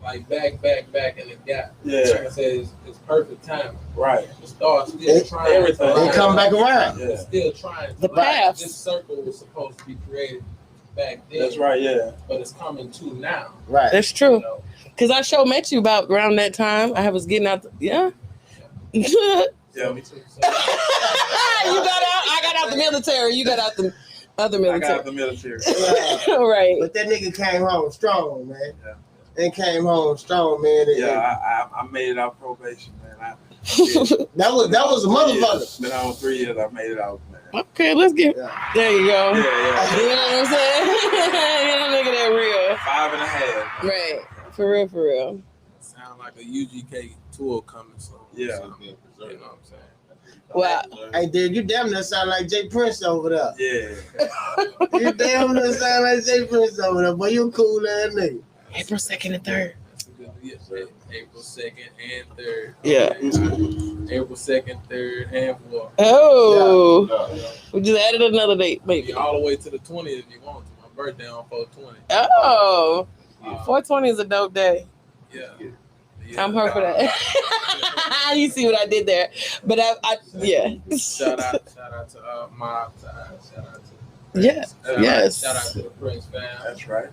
like back in the gap. Yeah. Like I said, it's perfect time. Right. The stars still trying. Everything. They come back around. Yeah. Still trying. The path. This circle was supposed to be created back then. That's right, yeah. But it's coming to now. Right. That's true. Because I sure met you about around that time. I was getting out. Yeah, me too. So, you got out. I got out the military. You got out the other military. I got out the military. Right. But that nigga came home strong, man. Yeah. And came home strong, man. I made it out probation, man. That was a motherfucker. It's been on 3 years. I made it out, man. Okay, let's get. Yeah. There you go. Yeah. You know what I'm saying? Look at that real. 5.5. Right. For real. Sound like a UGK tour coming soon. Yeah. You know what I'm saying? Wow. Hey, dude, you damn near sound like Jay Prince over there. Yeah. You damn near sound like Jay Prince over there, boy. You cool ass nigga. April 2nd and 3rd. That's a good April 2nd and 3rd. Yeah. April 2nd, 3rd, and 4th. Oh. Yeah. We just added another date, maybe. All the way to the 20th if you want to. My birthday on 4/20. Oh. 4/20 is a dope day. Yeah. I'm here for that. You see what I did there, but yeah. Shout out to Mob. Shout out to yes. Shout out to the Prince fam. That's right.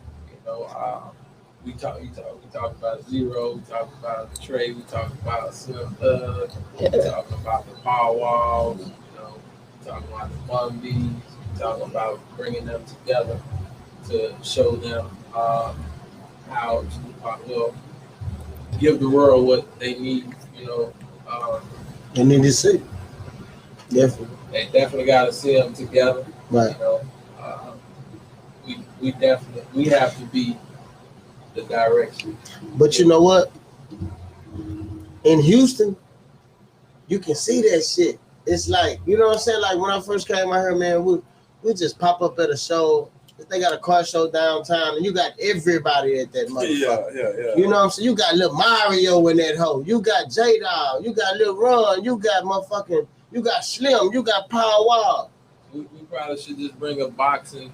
We talk about Zero. We talk about Trey. We talk about Slim Thug. We talk about the Power Walls. We talk about the Bun Bees. We talk about bringing them together to show them how to give the world what they need. They need to see. Definitely. They definitely got to see them together. Right. We have to be the direction. But you know what? In Houston, you can see that shit. It's like, you know what I'm saying? Like when I first came out here, man, we just pop up at a show. They got a car show downtown, and you got everybody at that motherfucker. Yeah. You know what I'm saying? You got Lil Mario in that hoe. You got J-Dog. You got Lil Ron. You got you got Slim. You got Power Wall. We probably should just bring a boxing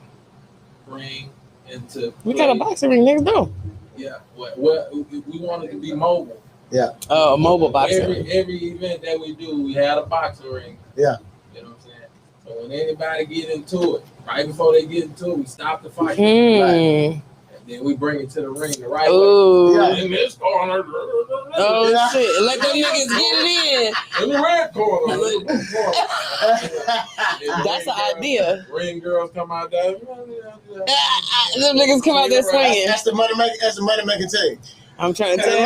ring into. We got a boxing ring next door. Yeah. Well, we wanted to be mobile. Yeah. Oh, mobile boxing. Every event that we do, we had a boxing ring. Yeah. You know what I'm saying? So when anybody get into it, right before they get into it, we stop the fight. Mm. Right? And then we bring it to the ring the right Ooh. way. In this corner. Oh shit! Let them niggas get it in. In the red corner. In the blue corner. That's the idea. Ring girls come out there. Them niggas come out there swinging. That's the money making team. I'm trying to tell you.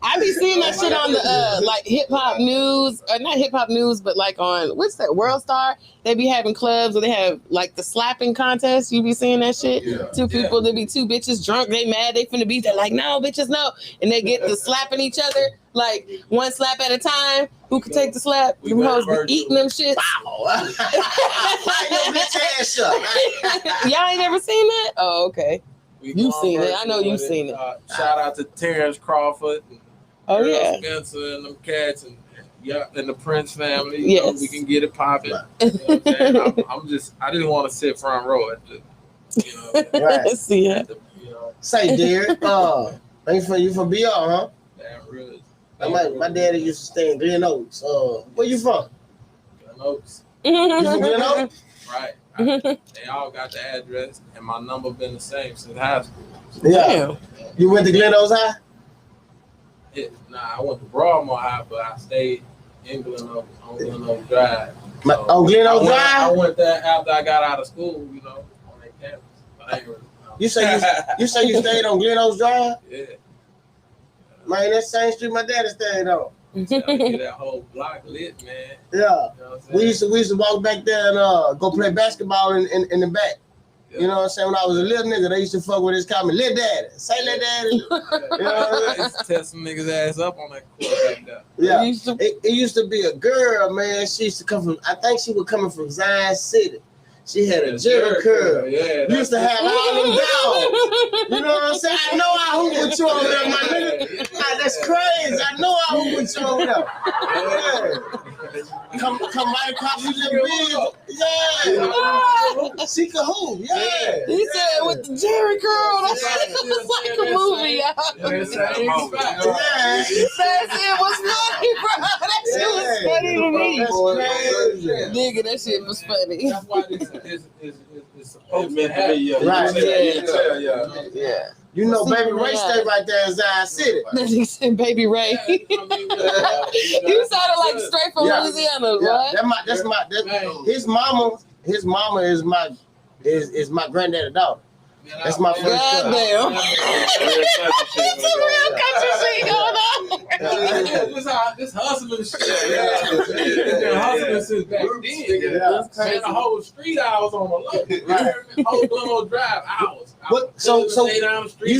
I be seeing that shit on the like hip hop news, or not hip hop news, but like on what's that, World Star? They be having clubs where they have like the slapping contest. You be seeing that shit. Yeah. Two people, there be two bitches drunk. They mad. They finna beat. They're like, no, bitches, no, and they get to slapping each other like one slap at a time. Who can take the slap? Them hoes be eating them shits. Y'all ain't never seen that? Oh, okay. You've seen it. I know you've seen it. Shout out to Terrence Crawford. And Earl Spencer and them cats and and the Prince family. Yes. You know, we can get it popping. You know what I'm saying? I didn't want to sit front row at the, Right. See ya. Say, Derek, you from BR, huh? Damn real. My daddy used to stay in Glen Oaks. Where you from? Glen Oaks. You from Glen Oaks? Right. They all got the address, and my number been the same since high school. So, Yeah. You went to Glen Oaks High? I went to Broadmoor High, but I stayed in Glen Oaks on Glen Oaks Drive. On Glen Oaks Drive? I went there after I got out of school, on that campus. But I ain't really, You say you stayed on Glen Oaks Drive? Yeah. Man, that same street my daddy stayed on. Get that whole block lit, man. Yeah. You know what I'm We used to walk back there and go play basketball in the back. Yeah. You know what I'm saying? When I was a little nigga, they used to fuck with this comment, "Lil Daddy." Say Lil Daddy. You know what I used to test some niggas' ass up on that court back there. Yeah. It used to be a girl, man. She used to come from, I think she was coming from Zion City. She had a jerry curl. Yeah, Used to have all them dogs. You know what I'm saying? I know I hoop with you over there, my nigga. That's crazy. I know I hoop with you over there. Yeah. Come right across you little big. Yeah. She could hoop. Yeah. He said with the Jerry curl. That's like a movie, y'all. Yeah. That shit was funny, bro. That shit was funny to me. That's crazy. Nigga, that shit was funny. That's why this is supposed to happen. Right. Yeah. You know, Baby Ray stay right there in Zion City. That nigga said Baby Ray. You sounded like straight from Louisiana, right? His mama is my granddaddy daughter. That's my first cousin. Goddamn. It's a real country shit going on. This hustling shit. It's been hustling since back then. Man, the whole street hours on the low. Whole Glen Oaks Drive hours. So stay down the street.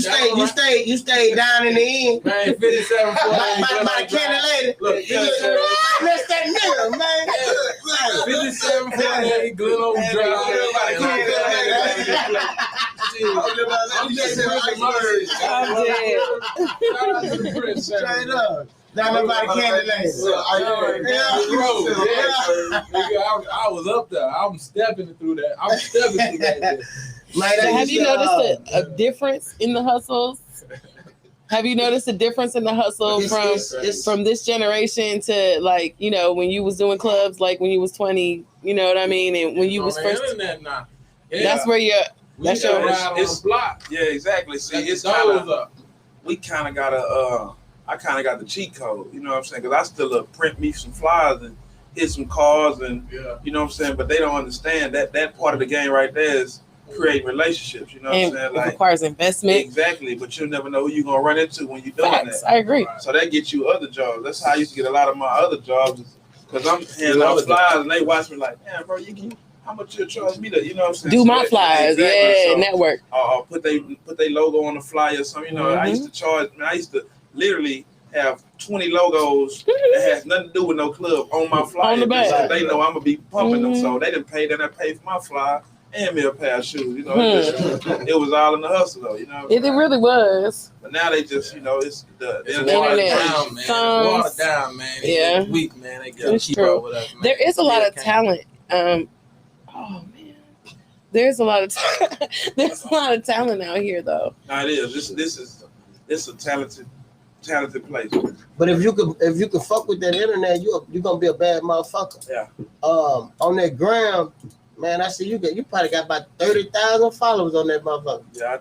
you stayed down in the end. Man, 57 My candy lady. Look, That's that nigga, man. 57 Glen Oaks Drive. I'm just Straight up. Now nobody candy lady. I was up there. I'm stepping through that. Have you noticed a difference in the hustles? Have you noticed a difference in the hustle from this generation to, like, when you was doing clubs, like when you was 20, you know what I mean? And when you was first, that's where that's your block. Yeah, exactly. See, it's we kind of got I kind of got the cheat code, you know what I'm saying? Because I still print me some flyers and hit some cars and, you know what I'm saying? But they don't understand that part of the game right there is creating relationships, you know what I'm saying? Like, it requires investment. Exactly, but you'll never know who you're going to run into when you're doing that. I agree. So that gets you other jobs. That's how I used to get a lot of my other jobs, because I'm handing out flyers and they watch me like, damn, bro, how much you charge me to, you know what I'm saying? Do my flyers, network. Put they logo on the flyer or something, you know. I used to charge, I used to literally have 20 logos that has nothing to do with no club on my flyer. On the back. So they know I'm going to be pumping them, so they didn't pay, then I paid for my flyer and me a pair of shoes, you know. It was all in the hustle, though, you know. It really was. But now they just, it's the watered down, man. Watered down, man. Yeah. It's weak, man. They got to keep up with us, man. There is a lot of talent. Oh man, there's a lot of talent out here, though. No, it is. This is a talented place. But if you could fuck with that internet, you're gonna be a bad motherfucker. Yeah. On that gram, man, I see you probably got about 30,000 followers on that motherfucker. Yeah,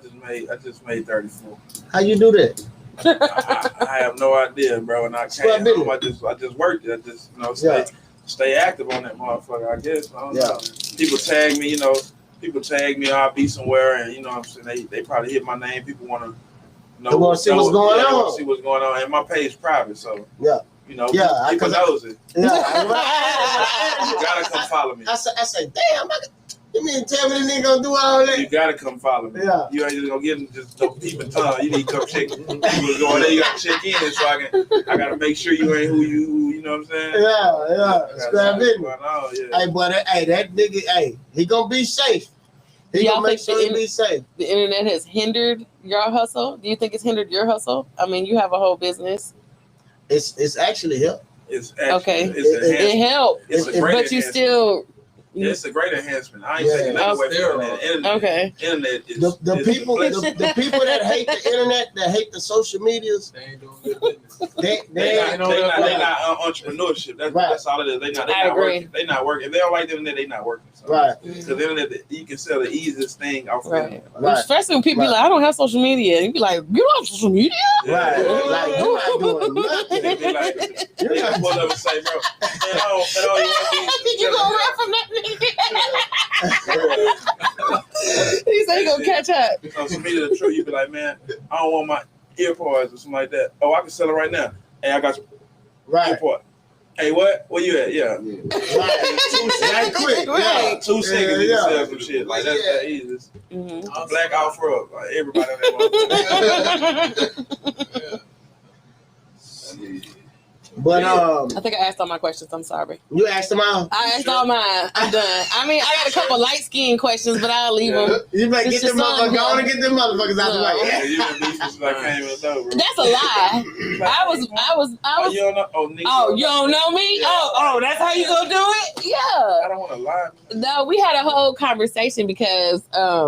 I just made 34. How you do that? I have no idea, bro, and I can't. I just worked it. I just stay active on that motherfucker, I guess. I don't know. People tag me, I'll be somewhere and, you know what I'm saying, they probably hit my name. People want to They want to see what's going on. They want to see what's going on, and my page private, so yeah. You know, people nosy. Yeah, you gotta come follow me. I said, damn, you mean tell me this nigga gonna do all that? You gotta come follow me. Yeah. You ain't just gonna get just no peeping tongue. You need to come check. You was going there. You gotta check in, so I gotta make sure you ain't who you know what I'm saying? Yeah. Scrap it. Yeah. Hey, but that nigga, hey, he gonna be safe. He gonna make sure he be safe. The internet has hindered your hustle. Do you think it's hindered your hustle? I mean, you have a whole business. It's actually helped. It's actually, okay. It helped. But you still. Yeah, it's a great enhancement. I ain't taking nothing away from the internet. Okay. Internet is the people that hate the internet, that hate the social medias. They ain't doing good business. They not entrepreneurship. That's all it is. They not working. They not working. If they don't like the internet, they not working. So right. Because the internet, you can sell the easiest thing off of right. Right. Especially when people be like, I don't have social media. You be like, you don't have social media? Right. Like, you're not doing nothing. They be like, they gonna pull up and say, bro, Did you go run from that nigga? He said he gonna catch up. So some media the truth, you be like, man, I don't want my earpods or something like that. Oh, I can sell it right now. Hey, I got your earpod. Hey, what? Where you at? Yeah. Right. Quick. Right. 2 seconds you can sell some shit. Like that's that easy. Mm-hmm. Black out front. Like everybody on that one. But I think I asked all my questions. I'm sorry. You asked them all? I asked all mine. I'm done. I mean, I got a couple light skin questions, but I'll leave them. You better get them motherfuckers. Go on and get them motherfuckers out the way. Yeah, you been beefing since I came in the door, bro. That's a lie. I was. Oh, you don't know? Oh, you don't know me? Yeah. Oh, that's how you gonna do it? Yeah. I don't want to lie. No, we had a whole conversation because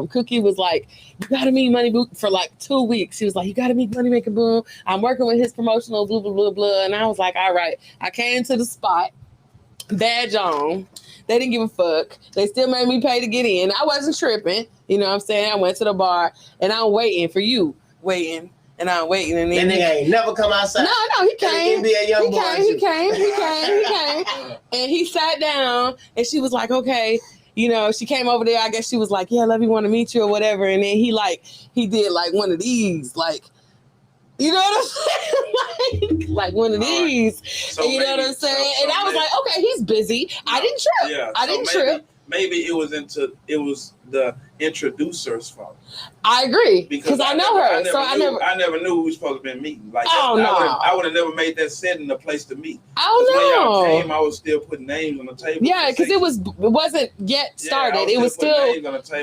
Cookie was like, you gotta meet Money Boo for like 2 weeks. She was like, you gotta meet Money Maker Boom. I'm working with his promotional blah blah blah blah. And I was like, all right. I came to the spot, badge on. They didn't give a fuck. They still made me pay to get in. I wasn't tripping. You know what I'm saying? I went to the bar and I'm waiting for you. And I'm waiting. And then that nigga ain't never come outside. No, he came. He came. And he sat down and she was like, okay. You know, she came over there. I guess she was like, yeah, Levy want to meet you or whatever. And then he did like one of these, like, you know what I'm saying? like one of these. So you know what I'm saying? And I was like, okay, he's busy. No, I didn't trip. Yeah, I didn't trip. Maybe it was the introducer's fault. I agree because I know her. I never knew we were supposed to be meeting. Like, I would have never made that setting a place to meet. Oh no! When y'all came, I was still putting names on the table. Yeah, because it wasn't yet started. It was still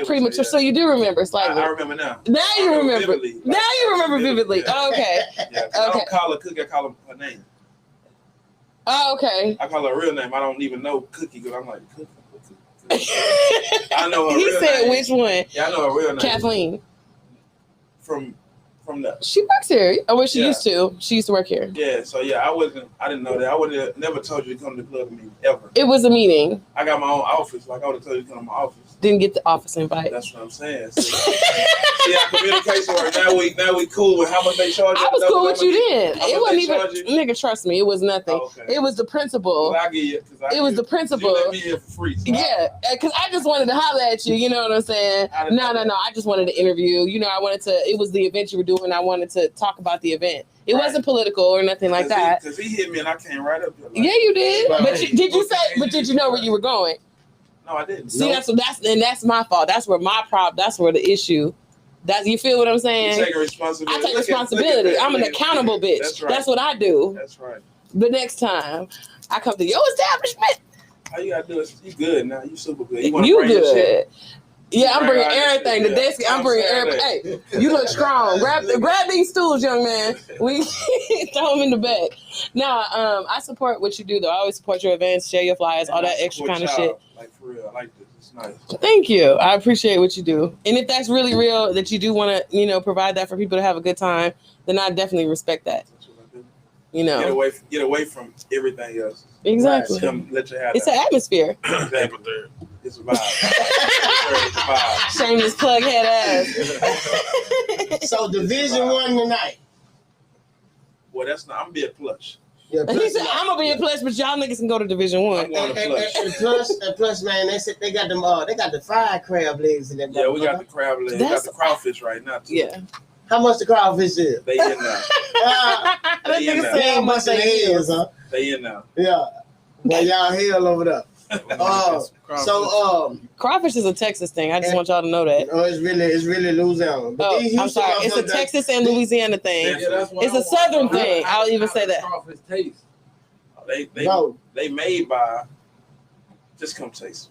premature. So you do remember slightly. I remember now. Now you remember. Now you remember vividly. Okay. Yeah, I don't call her Cookie. I call her name. Oh, okay. I call her real name. I don't even know Cookie because I'm like Cookie. I know her he real said name. Which one? Yeah, I know her real name. Kathleen. From the. She works here. Oh, well, she used to. She used to work here. Yeah, so I didn't know that. I would have never told you to come to the club with me ever. It was a meeting. I got my own office. Like I would have told you to come to my office. Didn't get the office invite. That's what I'm saying. See how communication works. Now we cool with how much they charge you. I was cool with you then. It wasn't even nigga. Trust me, it was nothing. Oh, okay. It was the principal. Well, I get you. It was the principal. You let me in for free. So yeah, because I just wanted to holler at you. You know what I'm saying? No. I just wanted to interview. You know, I wanted to. It was the event you were doing. I wanted to talk about the event. It wasn't political or nothing like that. Because he hit me and I came right up there. Like, yeah, you did. But did you know where you were going? No, I didn't. See, that's my fault. That's where my problem. That's where the issue. You feel what I'm saying? You take responsibility. I take responsibility. I'm an accountable bitch. That's right. That's what I do. That's right. But next time I come to your establishment, all you gotta do is you good now. You super good. You good. Yeah, I'm bringing everything. The desk. I'm bringing everything. Hey, you look strong. Grab these stools, young man. We throw them in the back. No, I support what you do though. I always support your events, share your flyers, all that extra kind of shit. Like for real, I like this. It's nice. Thank you. I appreciate what you do. And if that's really real, that you do want to, provide that for people to have a good time, then I definitely respect that. That's what I do. Get away from everything else. Exactly. Come, let you have it's an atmosphere. Exactly. It's a vibe. It's a vibe. Shameless plug head ass. So Division 1 tonight. Well, that's not. I'm being plush. Yeah, he said, I'm gonna be a plus, but y'all niggas can go to Division 1. I'm going to plush. And plus, man, they said they got them. They got the fried crab legs in there. Yeah, we got the crab legs. We got the crawfish right now too. Yeah. How much the crawfish is? They in now. That They in nigga now. said how much busting they is. heads, huh? They in now. Yeah. Well, y'all hell over there. Crawfish is a Texas thing. I just want y'all to know that. It's really Louisiana. But Oh, these I'm sorry. It's a motherfuckers Texas and Louisiana thing. Yeah, that's what It's I a want. Southern thing. I'll even say that. Crawfish taste. They made by. Just come taste.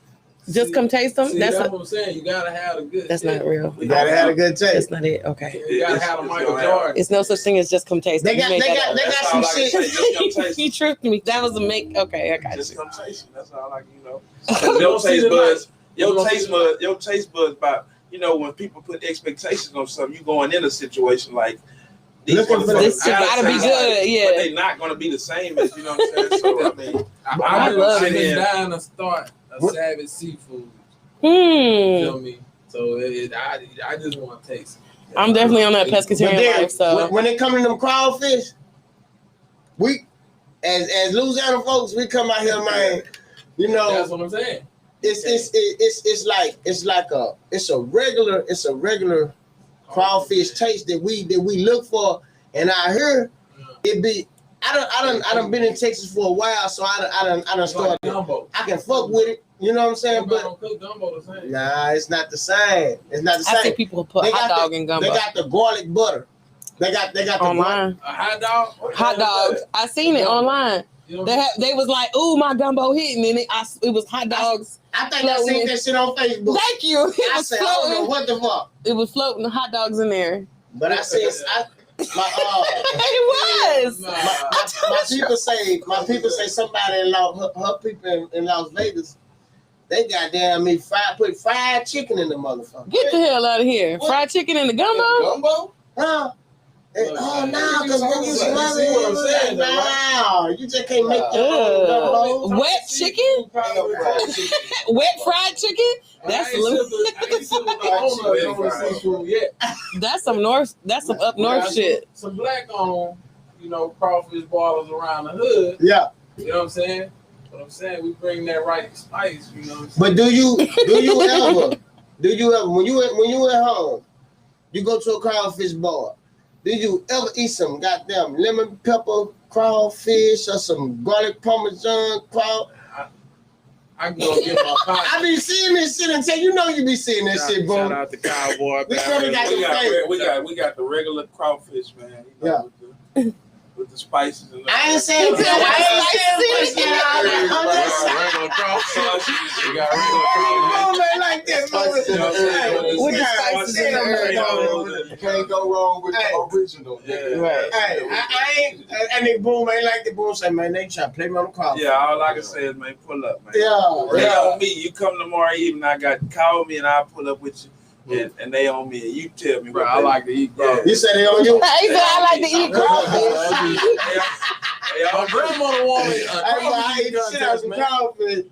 Just come taste them. See, That's what I'm saying. You gotta have a good. That's shit. not real. You gotta have a good taste. That's not it. Okay. You gotta have a Michael Jordan. It's no such thing as just come taste. They them. got some shit. Just come taste. You tricked me. That was a make. Okay, I got Just you. come taste. That's all I your taste buds. Your taste buds. About when people put expectations on something, you going in a situation like. This gotta be good, yeah. But they're not gonna be the same as what I'm saying. So I mean, I love I've it. been dying to start a Savage Seafood. Hmm. You feel me? So I just want to taste it. I'm definitely on that pescatarian life. So when it comes to them crawfish, we as Louisiana folks, we come out here, man. That's what I'm saying. It's a regular crawfish taste that we look for, and out here it be. I done been in Texas for a while, so I done started. Gumbo. I can fuck with it. You know what I'm saying? Everybody But don't cook gumbo the same. nah, it's not the same. It's not the I see same. people put They hot got dog in gumbo. They got the garlic butter. They got the online. A hot dog. Hot dogs. I seen it online. You know They was like, "Ooh, my gumbo hitting," and it was hot dogs. I think I seen that shit on Facebook. Thank you. It I was said, I don't know floating. what the fuck. It was floating. Hot dogs in there. But I said, It was. my people say somebody her people in Las Vegas, they goddamn me put fried chicken in the motherfucker. Get the hell out of here! What? Fried chicken in the gumbo? Gumbo? Huh? Oh no, because when you See smother what I'm saying, it, though, right? no, you just can't make your own gumbo. Wet chicken? Wet fried chicken? That's that's some north. That's some up north shit. Some black on, crawfish ballers around the hood. Yeah. You know what I'm saying? But I'm saying we bring that right spice. You know what I'm saying? But do you ever when you at home, you go to a crawfish bar? Do you ever eat some goddamn lemon pepper crawfish or some garlic parmesan craw? I can go get my pot. I be seeing this shit and say, you be seeing that shit, bro. Shout out to Cowboy. We got the regular crawfish, man. Yeah. With the spices and I ain't saying regular crawfish. We got regular crawfish. man like this, With the spices and the You can't go wrong with the original. Right. Hey, I ain't, and they boom ain't like the boom say, man, they try to play me on the crawfish. Yeah, all I can say is, man, pull up, man. Yeah. They on me. You come tomorrow evening, call me and I'll pull up with you. And they on me, and you tell me. Bro, I like to eat crawfish. You said they on you? He said I like to eat crawfish. My grandmother wanted I eat the shit out some crawfish.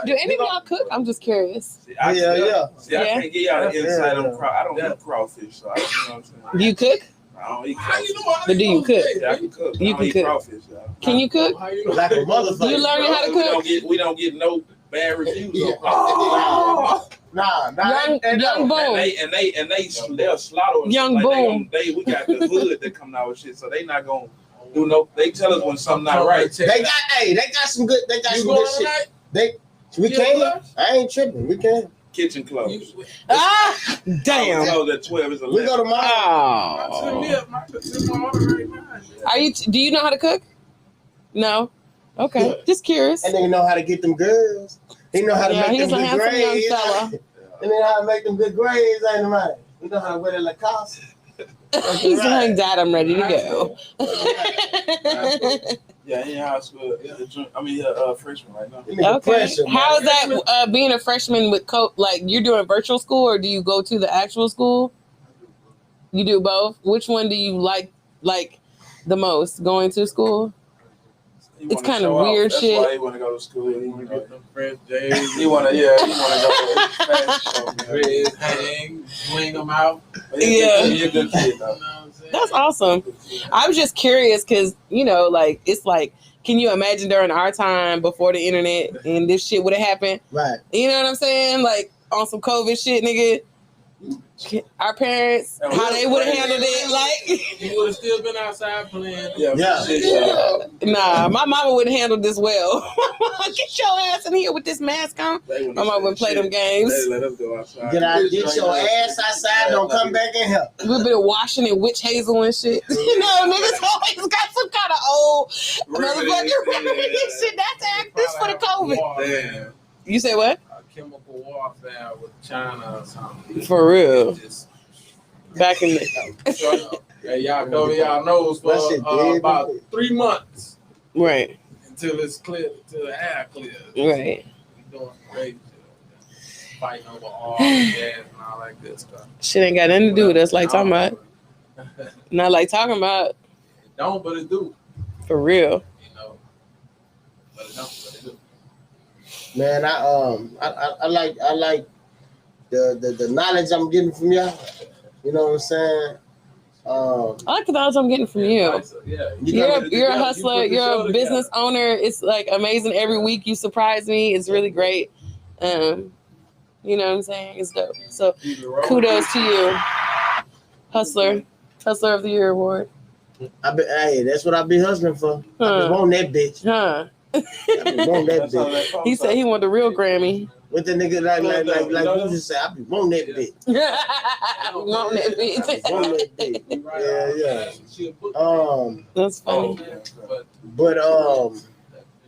Do any of y'all cook? I'm just curious. See, I can't get y'all the insight on crawfish. I don't eat crawfish, so I don't know what I'm saying. Do you cook? I don't eat How crawfish. you know? But do you cook? Yeah, I can cook. You I don't can eat cook. crawfish, y'all. Can you cook? How you know? Like a motherfucker. You learning how to cook? We don't get no bad reviews Yeah. on crawfish. Nah. Young Boom. And they'll slaughter us. Young like Boom. we got the hood that come out with shit, so they not gonna do no. They tell us when something not right. They got some good shit. We can. I ain't tripping. We can. Kitchen closed. Damn. Closed at 12 is 11. We go tomorrow. Do you know how to cook? No. Okay. Yeah. Just curious. And they know how to get them girls. He know how to make he's them a good handsome young grades. fella. And they know how to make them good grades, ain't it, man? You know how to wear the Lacoste. He's like, Dad, I'm ready to go. Yeah, he in high school. Freshman right now. Okay. How is that being a freshman with like you're doing virtual school or do you go to the actual school? You do both. Which one do you like the most? Going to school? It's kind of weird That's shit. Why he want to go to school. He want to Get them fresh J's. He want to go to the fashion show. Red hang, swing them out. Yeah. He a good kid, though. You know what I'm saying? That's awesome. I was just curious because, it's like, can you imagine during our time before the internet and this shit would have happened? Right. You know what I'm saying? Like on some COVID shit, nigga. Our parents, how they would have handled it, like. You would have still been outside playing. Yeah. Nah, my mama wouldn't handle this well. Get your ass in here with this mask on. My mama wouldn't play them games. They let us go outside. Get your ass outside. Don't come back in here. We've been washing in witch hazel and shit. You know, niggas always got some kind of old motherfucking remedy shit. That's this for the COVID. Damn. You say what? Chemical warfare with China or something. For real. Just, Back in the hey, y'all cover y'all nose for about 3 months right, until it's clear, until the air clears. right. We doing crazy shit. Fighting over all the gas and all that good stuff. Shit ain't got nothing to do with us. Like talking about, not like talking about. It don't, but it do. For real. You know, but it don't, but it do. Man, I like the knowledge I'm getting from y'all. You know what I'm saying? I like the knowledge I'm getting from you. Yeah, You're a hustler. You're a business owner. It's like amazing. Every week you surprise me. It's really great. You know what I'm saying? It's dope. So kudos to you, hustler of the year award. Hey, that's what I be hustling for. I be wanting that bitch. Huh? I be wanting that bitch. He said he wanted the real Grammy. What the nigga like you just say? I be wanting that bitch. Want that bitch. Want that bitch. Yeah. That's funny. But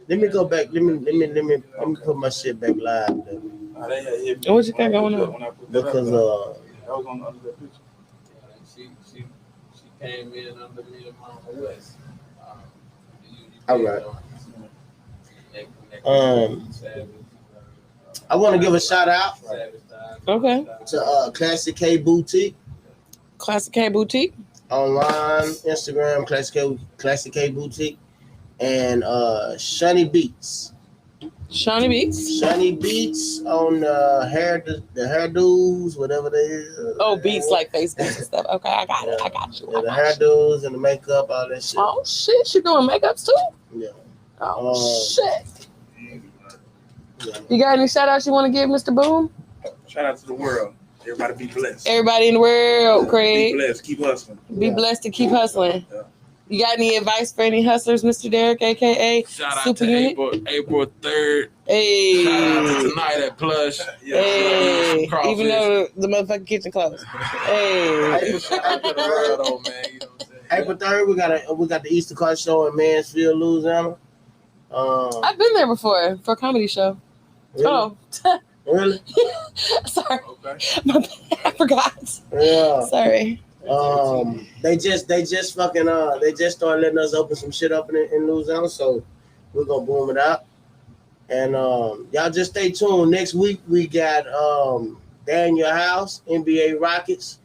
let me go back. Let me put my shit back live. What you got going on? Because I was on the other picture. She came in under me and Mama West. all right. I want to give a shout out Okay. to Classic K Boutique Classic K Boutique. online, Instagram, Classic K Boutique, and Shunny Beats. Shawnee Beats. Shunny Beats on the hairdos, whatever they is. Oh, Beats like Facebook and stuff. Okay, I got it. I got you. Yeah, the hairdos and the makeup, all that shit. Oh shit, she doing makeups too? Yeah. Oh shit. Yeah. You got any shout outs you want to give, Mr. Boom? Shout out to the world. Everybody be blessed. Everybody in the world, Be Craig. blessed. Keep hustling. Be blessed to keep hustling. Yeah. You got any advice for any hustlers, Mr. Derek, aka Shout out Super to Unit? April 3rd. Hey. Shout out to tonight at Plush. Yeah. Hey. Crawfish. Even though the motherfucking kitchen closed. Hey. Shout out to the world, though, man. You know what I'm saying? April 3rd, we got the Easter Card Show in Mansfield, Louisiana. I've been there before for a comedy show. Really? Oh. Really? Sorry. Okay. My bad. I forgot. Yeah. Sorry. They just started letting us open some shit up in Louisiana, so we're gonna boom it out. And y'all just stay tuned. Next week we got Daniel House, NBA Rockets,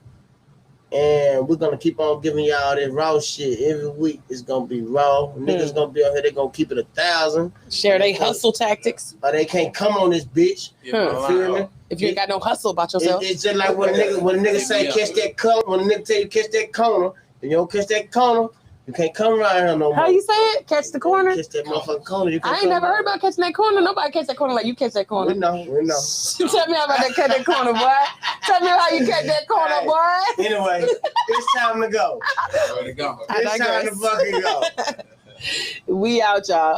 and we're gonna keep on giving y'all this raw shit every week. It's gonna be raw. Niggas gonna be out here. They gonna keep it 1,000. Share they hustle tactics. Or they can't come on this bitch. Huh. Feel me? If you ain't got no hustle about yourself. It's just like when a nigga say catch that corner. When a nigga tell you catch that corner, and you don't catch that corner, you can't come around here no more. How you say it? Catch the corner? Catch that motherfucking corner. You can't I ain't never heard about catching that corner. Nobody catch that corner like you catch that corner. We know. Tell me about that catch that corner, boy. Tell me how you catch that corner, boy. Anyway, it's time to go. Way to go. I It's time to digress. fucking go. We out, y'all.